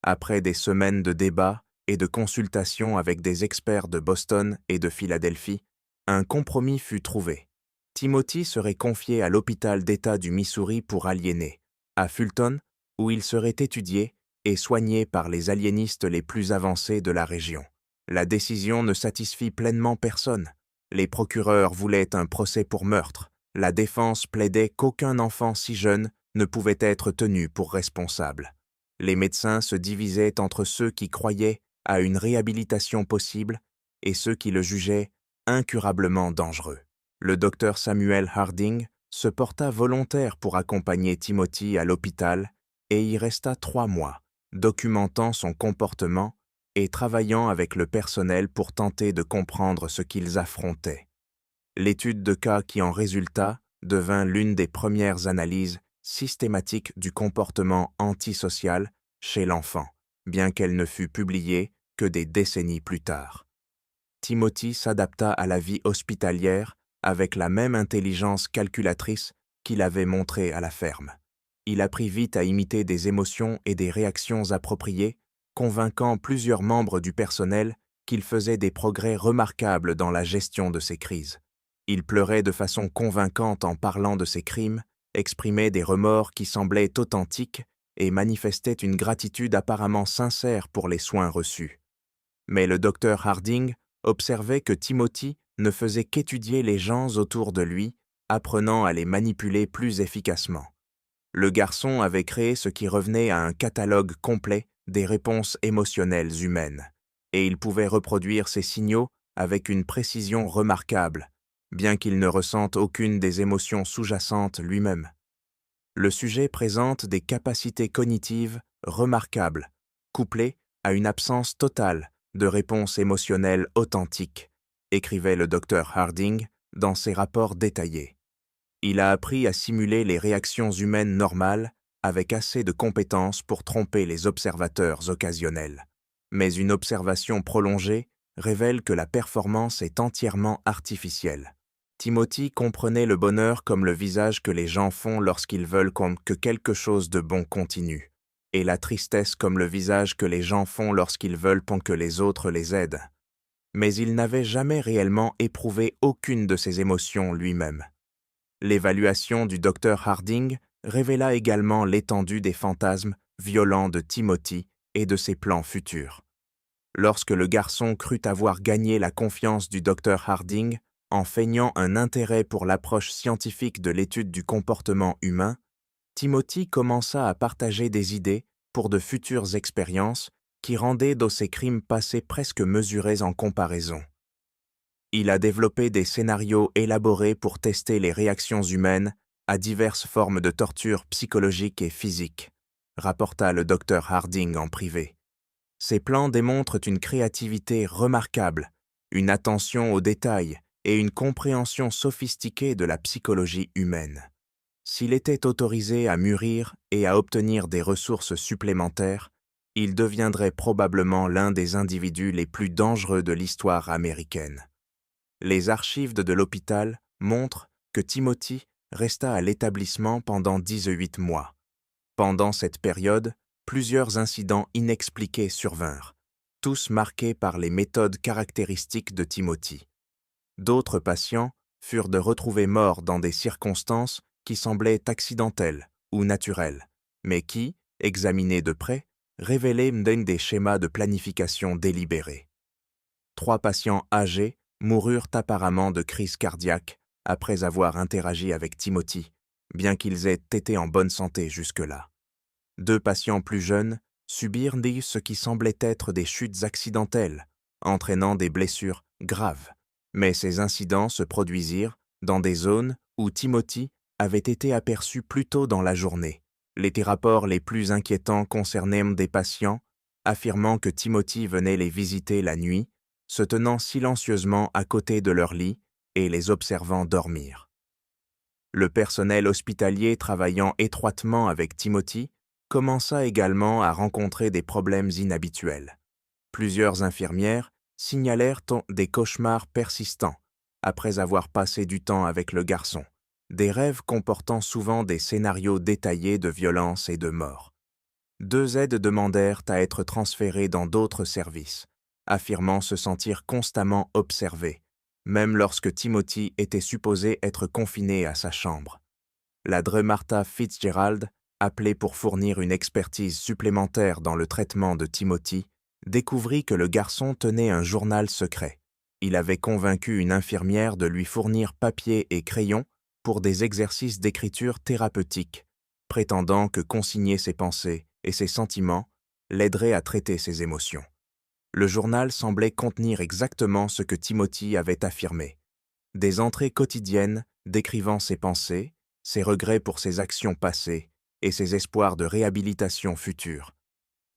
Après des semaines de débats et de consultations avec des experts de Boston et de Philadelphie, un compromis fut trouvé. Timothy serait confié à l'hôpital d'État du Missouri pour aliénés, à Fulton, où il serait étudié et soigné par les aliénistes les plus avancés de la région. La décision ne satisfit pleinement personne. Les procureurs voulaient un procès pour meurtre. La défense plaidait qu'aucun enfant si jeune ne pouvait être tenu pour responsable. Les médecins se divisaient entre ceux qui croyaient à une réhabilitation possible et ceux qui le jugeaient incurablement dangereux. Le docteur Samuel Harding se porta volontaire pour accompagner Timothy à l'hôpital et y resta 3 mois, documentant son comportement et travaillant avec le personnel pour tenter de comprendre ce qu'ils affrontaient. L'étude de cas qui en résulta devint l'une des premières analyses systématiques du comportement antisocial chez l'enfant, bien qu'elle ne fût publiée que des décennies plus tard. Timothy s'adapta à la vie hospitalière avec la même intelligence calculatrice qu'il avait montrée à la ferme. Il apprit vite à imiter des émotions et des réactions appropriées, convainquant plusieurs membres du personnel qu'il faisait des progrès remarquables dans la gestion de ses crises. Il pleurait de façon convaincante en parlant de ses crimes, exprimait des remords qui semblaient authentiques et manifestait une gratitude apparemment sincère pour les soins reçus. Mais le docteur Harding observait que Timothy ne faisait qu'étudier les gens autour de lui, apprenant à les manipuler plus efficacement. Le garçon avait créé ce qui revenait à un catalogue complet des réponses émotionnelles humaines, et il pouvait reproduire ces signaux avec une précision remarquable, bien qu'il ne ressente aucune des émotions sous-jacentes lui-même. Le sujet présente des capacités cognitives remarquables, couplées à une absence totale de réponses émotionnelles authentiques, écrivait le docteur Harding dans ses rapports détaillés. Il a appris à simuler les réactions humaines normales avec assez de compétences pour tromper les observateurs occasionnels. Mais une observation prolongée révèle que la performance est entièrement artificielle. Timothy comprenait le bonheur comme le visage que les gens font lorsqu'ils veulent que quelque chose de bon continue, et la tristesse comme le visage que les gens font lorsqu'ils veulent que les autres les aident. Mais il n'avait jamais réellement éprouvé aucune de ces émotions lui-même. L'évaluation du docteur Harding révéla également l'étendue des fantasmes violents de Timothy et de ses plans futurs. Lorsque le garçon crut avoir gagné la confiance du docteur Harding en feignant un intérêt pour l'approche scientifique de l'étude du comportement humain, Timothy commença à partager des idées pour de futures expériences qui rendaient ses crimes passés presque mesurés en comparaison. Il a développé des scénarios élaborés pour tester les réactions humaines à diverses formes de torture psychologique et physique, rapporta le docteur Harding en privé. Ces plans démontrent une créativité remarquable, une attention aux détails et une compréhension sophistiquée de la psychologie humaine. S'il était autorisé à mûrir et à obtenir des ressources supplémentaires, il deviendrait probablement l'un des individus les plus dangereux de l'histoire américaine. Les archives de l'hôpital montrent que Timothy resta à l'établissement pendant 18 mois. Pendant cette période, plusieurs incidents inexpliqués survinrent, tous marqués par les méthodes caractéristiques de Timothy. D'autres patients furent retrouvés morts dans des circonstances qui semblaient accidentelles ou naturelles, mais qui, examinés de près, révélaient des schémas de planification délibérés. 3 patients âgés moururent apparemment de crise cardiaque après avoir interagi avec Timothy, bien qu'ils aient été en bonne santé jusque-là. 2 patients plus jeunes subirent ce qui semblait être des chutes accidentelles, entraînant des blessures graves. Mais ces incidents se produisirent dans des zones où Timothy avait été aperçu plus tôt dans la journée. Les rapports les plus inquiétants concernaient des patients affirmant que Timothy venait les visiter la nuit, se tenant silencieusement à côté de leur lit et les observant dormir. Le personnel hospitalier travaillant étroitement avec Timothy commença également à rencontrer des problèmes inhabituels. Plusieurs infirmières signalèrent des cauchemars persistants après avoir passé du temps avec le garçon, des rêves comportant souvent des scénarios détaillés de violence et de mort. 2 aides demandèrent à être transférées dans d'autres services, affirmant se sentir constamment observés, même lorsque Timothy était supposé être confiné à sa chambre. La Dr Martha Fitzgerald, appelée pour fournir une expertise supplémentaire dans le traitement de Timothy, découvrit que le garçon tenait un journal secret. Il avait convaincu une infirmière de lui fournir papier et crayon pour des exercices d'écriture thérapeutique, prétendant que consigner ses pensées et ses sentiments l'aiderait à traiter ses émotions. Le journal semblait contenir exactement ce que Timothy avait affirmé. Des entrées quotidiennes décrivant ses pensées, ses regrets pour ses actions passées et ses espoirs de réhabilitation future.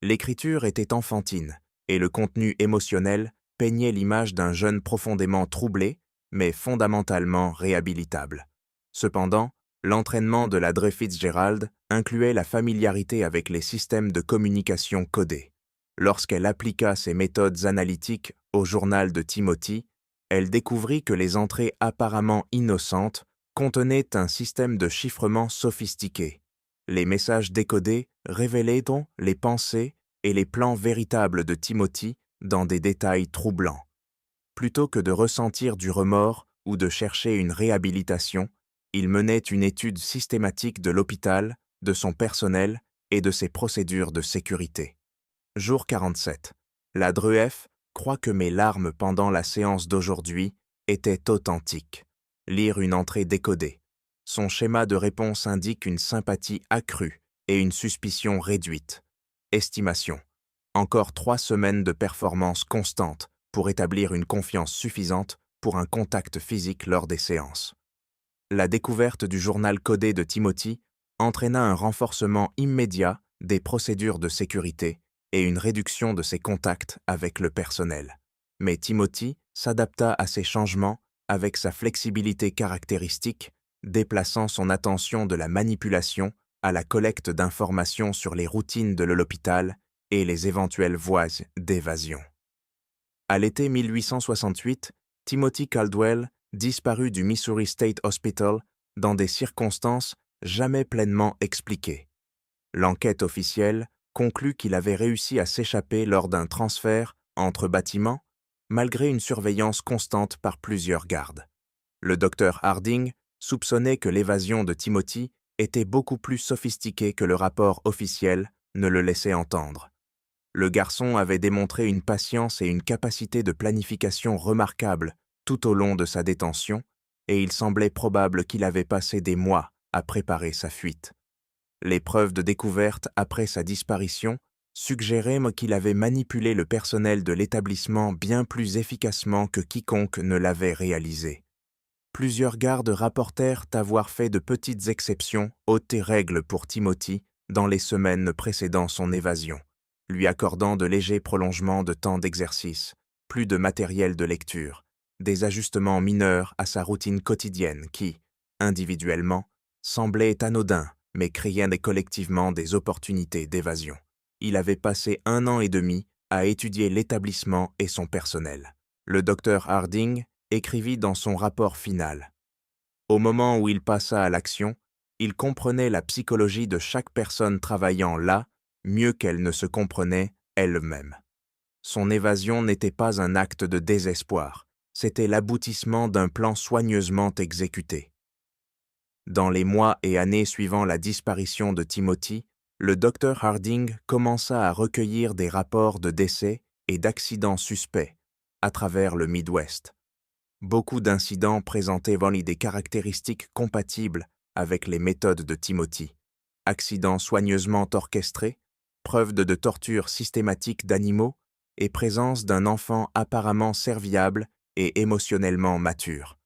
L'écriture était enfantine et le contenu émotionnel peignait l'image d'un jeune profondément troublé, mais fondamentalement réhabilitable. Cependant, l'entraînement de la Dr Fitzgerald incluait la familiarité avec les systèmes de communication codés. Lorsqu'elle appliqua ces méthodes analytiques au journal de Timothy, elle découvrit que les entrées apparemment innocentes contenaient un système de chiffrement sophistiqué. Les messages décodés révélaient les pensées et les plans véritables de Timothy dans des détails troublants. Plutôt que de ressentir du remords ou de chercher une réhabilitation, il menait une étude systématique de l'hôpital, de son personnel et de ses procédures de sécurité. Jour 47. La DREF croit que mes larmes pendant la séance d'aujourd'hui étaient authentiques. Lire une entrée décodée. Son schéma de réponse indique une sympathie accrue et une suspicion réduite. Estimation. Encore 3 semaines de performance constante pour établir une confiance suffisante pour un contact physique lors des séances. La découverte du journal codé de Timothy entraîna un renforcement immédiat des procédures de sécurité et une réduction de ses contacts avec le personnel. Mais Timothy s'adapta à ces changements avec sa flexibilité caractéristique, déplaçant son attention de la manipulation à la collecte d'informations sur les routines de l'hôpital et les éventuelles voies d'évasion. À l'été 1868, Timothy Caldwell disparut du Missouri State Hospital dans des circonstances jamais pleinement expliquées. L'enquête officielle conclut qu'il avait réussi à s'échapper lors d'un transfert entre bâtiments, malgré une surveillance constante par plusieurs gardes. Le docteur Harding soupçonnait que l'évasion de Timothy était beaucoup plus sophistiquée que le rapport officiel ne le laissait entendre. Le garçon avait démontré une patience et une capacité de planification remarquables tout au long de sa détention, et il semblait probable qu'il avait passé des mois à préparer sa fuite. Les preuves de découverte après sa disparition suggéraient qu'il avait manipulé le personnel de l'établissement bien plus efficacement que quiconque ne l'avait réalisé. Plusieurs gardes rapportèrent avoir fait de petites exceptions aux règles pour Timothy dans les semaines précédant son évasion, lui accordant de légers prolongements de temps d'exercice, plus de matériel de lecture, des ajustements mineurs à sa routine quotidienne qui, individuellement, semblaient anodins mais créaient collectivement des opportunités d'évasion. Il avait passé 1 an et demi à étudier l'établissement et son personnel. Le docteur Harding écrivit dans son rapport final. Au moment où il passa à l'action, il comprenait la psychologie de chaque personne travaillant là mieux qu'elle ne se comprenait elle-même. Son évasion n'était pas un acte de désespoir, c'était l'aboutissement d'un plan soigneusement exécuté. Dans les mois et années suivant la disparition de Timothy, le docteur Harding commença à recueillir des rapports de décès et d'accidents suspects à travers le Midwest. Beaucoup d'incidents présentaient des caractéristiques compatibles avec les méthodes de Timothy. Accidents soigneusement orchestrés, preuves de torture systématique d'animaux et présence d'un enfant apparemment serviable et émotionnellement mature.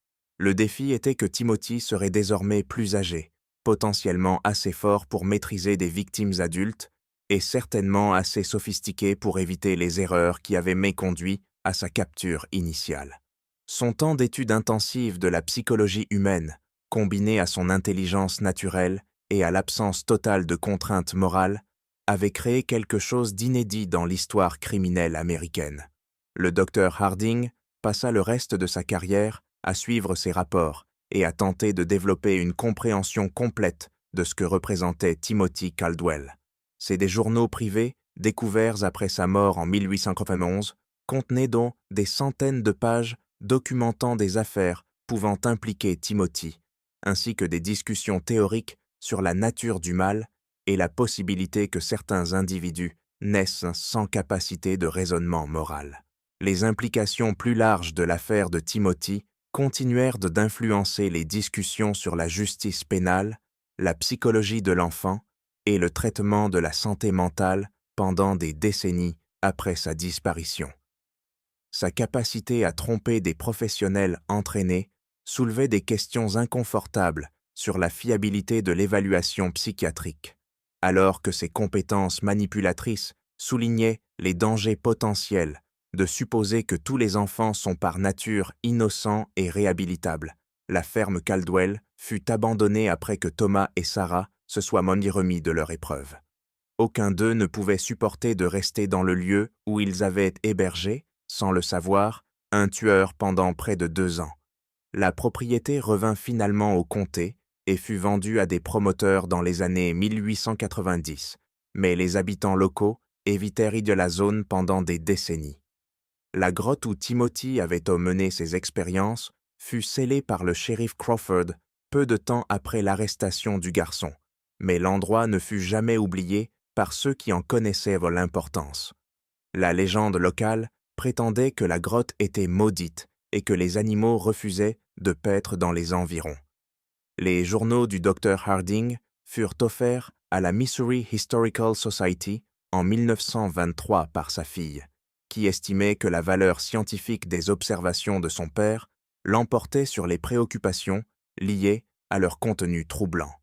Le défi était que Timothy serait désormais plus âgé, potentiellement assez fort pour maîtriser des victimes adultes et certainement assez sophistiqué pour éviter les erreurs qui avaient méconduit à sa capture initiale. Son temps d'étude intensive de la psychologie humaine, combiné à son intelligence naturelle et à l'absence totale de contraintes morales, avait créé quelque chose d'inédit dans l'histoire criminelle américaine. Le docteur Harding passa le reste de sa carrière à suivre ses rapports et à tenter de développer une compréhension complète de ce que représentait Timothy Caldwell. Des journaux privés, découverts après sa mort en 1891, contenaient donc des centaines de pages documentant des affaires pouvant impliquer Timothy, ainsi que des discussions théoriques sur la nature du mal et la possibilité que certains individus naissent sans capacité de raisonnement moral. Les implications plus larges de l'affaire de Timothy continuèrent d'influencer les discussions sur la justice pénale, la psychologie de l'enfant et le traitement de la santé mentale pendant des décennies après sa disparition. Sa capacité à tromper des professionnels entraînés soulevait des questions inconfortables sur la fiabilité de l'évaluation psychiatrique, alors que ses compétences manipulatrices soulignaient les dangers potentiels de supposer que tous les enfants sont par nature innocents et réhabilitables. La ferme Caldwell fut abandonnée après que Thomas et Sarah se soient remis de leur épreuve. Aucun d'eux ne pouvait supporter de rester dans le lieu où ils avaient hébergé, sans le savoir, un tueur pendant près de 2 ans. La propriété revint finalement au comté et fut vendue à des promoteurs dans les années 1890, mais les habitants locaux évitèrent la zone pendant des décennies. la grotte où Timothy avait mené ses expériences fut scellée par le shérif Crawford peu de temps après l'arrestation du garçon, mais l'endroit ne fut jamais oublié par ceux qui en connaissaient l'importance. La légende locale prétendait que la grotte était maudite et que les animaux refusaient de paître dans les environs. Les journaux du Dr Harding furent offerts à la Missouri Historical Society en 1923 par sa fille, qui estimait que la valeur scientifique des observations de son père l'emportait sur les préoccupations liées à leur contenu troublant.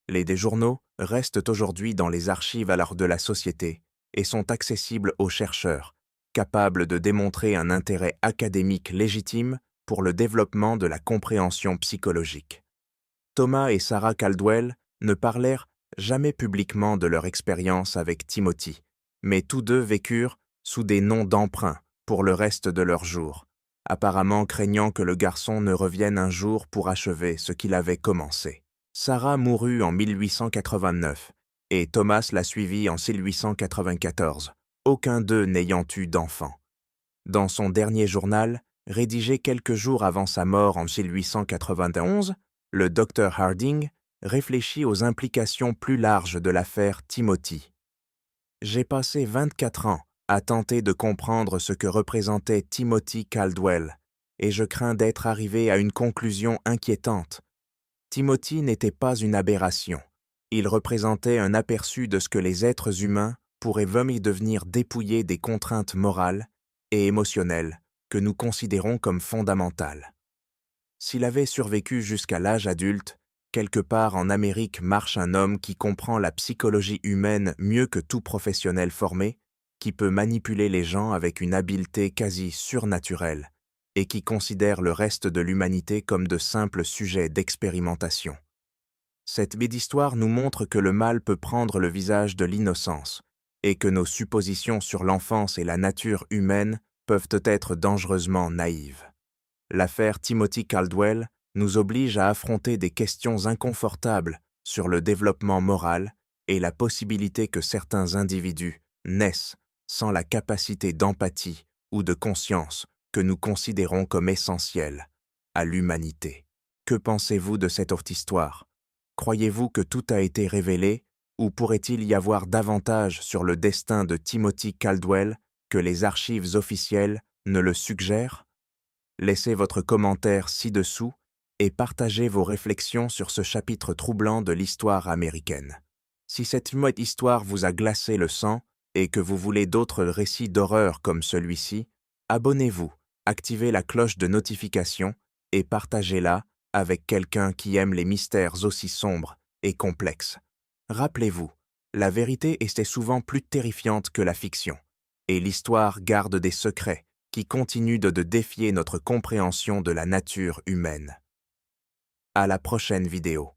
Les journaux restent aujourd'hui dans les archives de la société et sont accessibles aux chercheurs, capables de démontrer un intérêt académique légitime pour le développement de la compréhension psychologique. Thomas et Sarah Caldwell ne parlèrent jamais publiquement de leur expérience avec Timothy, mais tous deux vécurent sous des noms d'emprunt pour le reste de leurs jours, apparemment craignant que le garçon ne revienne un jour pour achever ce qu'il avait commencé. Sarah mourut en 1889 et Thomas la suivit en 1894, aucun d'eux n'ayant eu d'enfant. Dans son dernier journal, rédigé quelques jours avant sa mort en 1891, le Dr Harding réfléchit aux implications plus larges de l'affaire Timothy. « J'ai passé 24 ans à tenter de comprendre ce que représentait Timothy Caldwell, et je crains d'être arrivé à une conclusion inquiétante. Timothy n'était pas une aberration. Il représentait un aperçu de ce que les êtres humains pourraient devenir dépouillés des contraintes morales et émotionnelles que nous considérons comme fondamentales. S'il avait survécu jusqu'à l'âge adulte, quelque part en Amérique marche un homme qui comprend la psychologie humaine mieux que tout professionnel formé, qui peut manipuler les gens avec une habileté quasi surnaturelle, et qui considère le reste de l'humanité comme de simples sujets d'expérimentation. Cette belle histoire nous montre que le mal peut prendre le visage de l'innocence, et que nos suppositions sur l'enfance et la nature humaine peuvent être dangereusement naïves. L'affaire Timothy Caldwell nous oblige à affronter des questions inconfortables sur le développement moral et la possibilité que certains individus naissent sans la capacité d'empathie ou de conscience que nous considérons comme essentielle à l'humanité. Que pensez-vous de cette histoire? Croyez-vous que tout a été révélé ou pourrait-il y avoir davantage sur le destin de Timothy Caldwell que les archives officielles ne le suggèrent? Laissez votre commentaire ci-dessous et partagez vos réflexions sur ce chapitre troublant de l'histoire américaine. Si cette histoire vous a glacé le sang et que vous voulez d'autres récits d'horreur comme celui-ci, abonnez-vous, activez la cloche de notification et partagez-la avec quelqu'un qui aime les mystères aussi sombres et complexes. Rappelez-vous, la vérité était souvent plus terrifiante que la fiction, et l'histoire garde des secrets qui continuent de défier notre compréhension de la nature humaine. À la prochaine vidéo.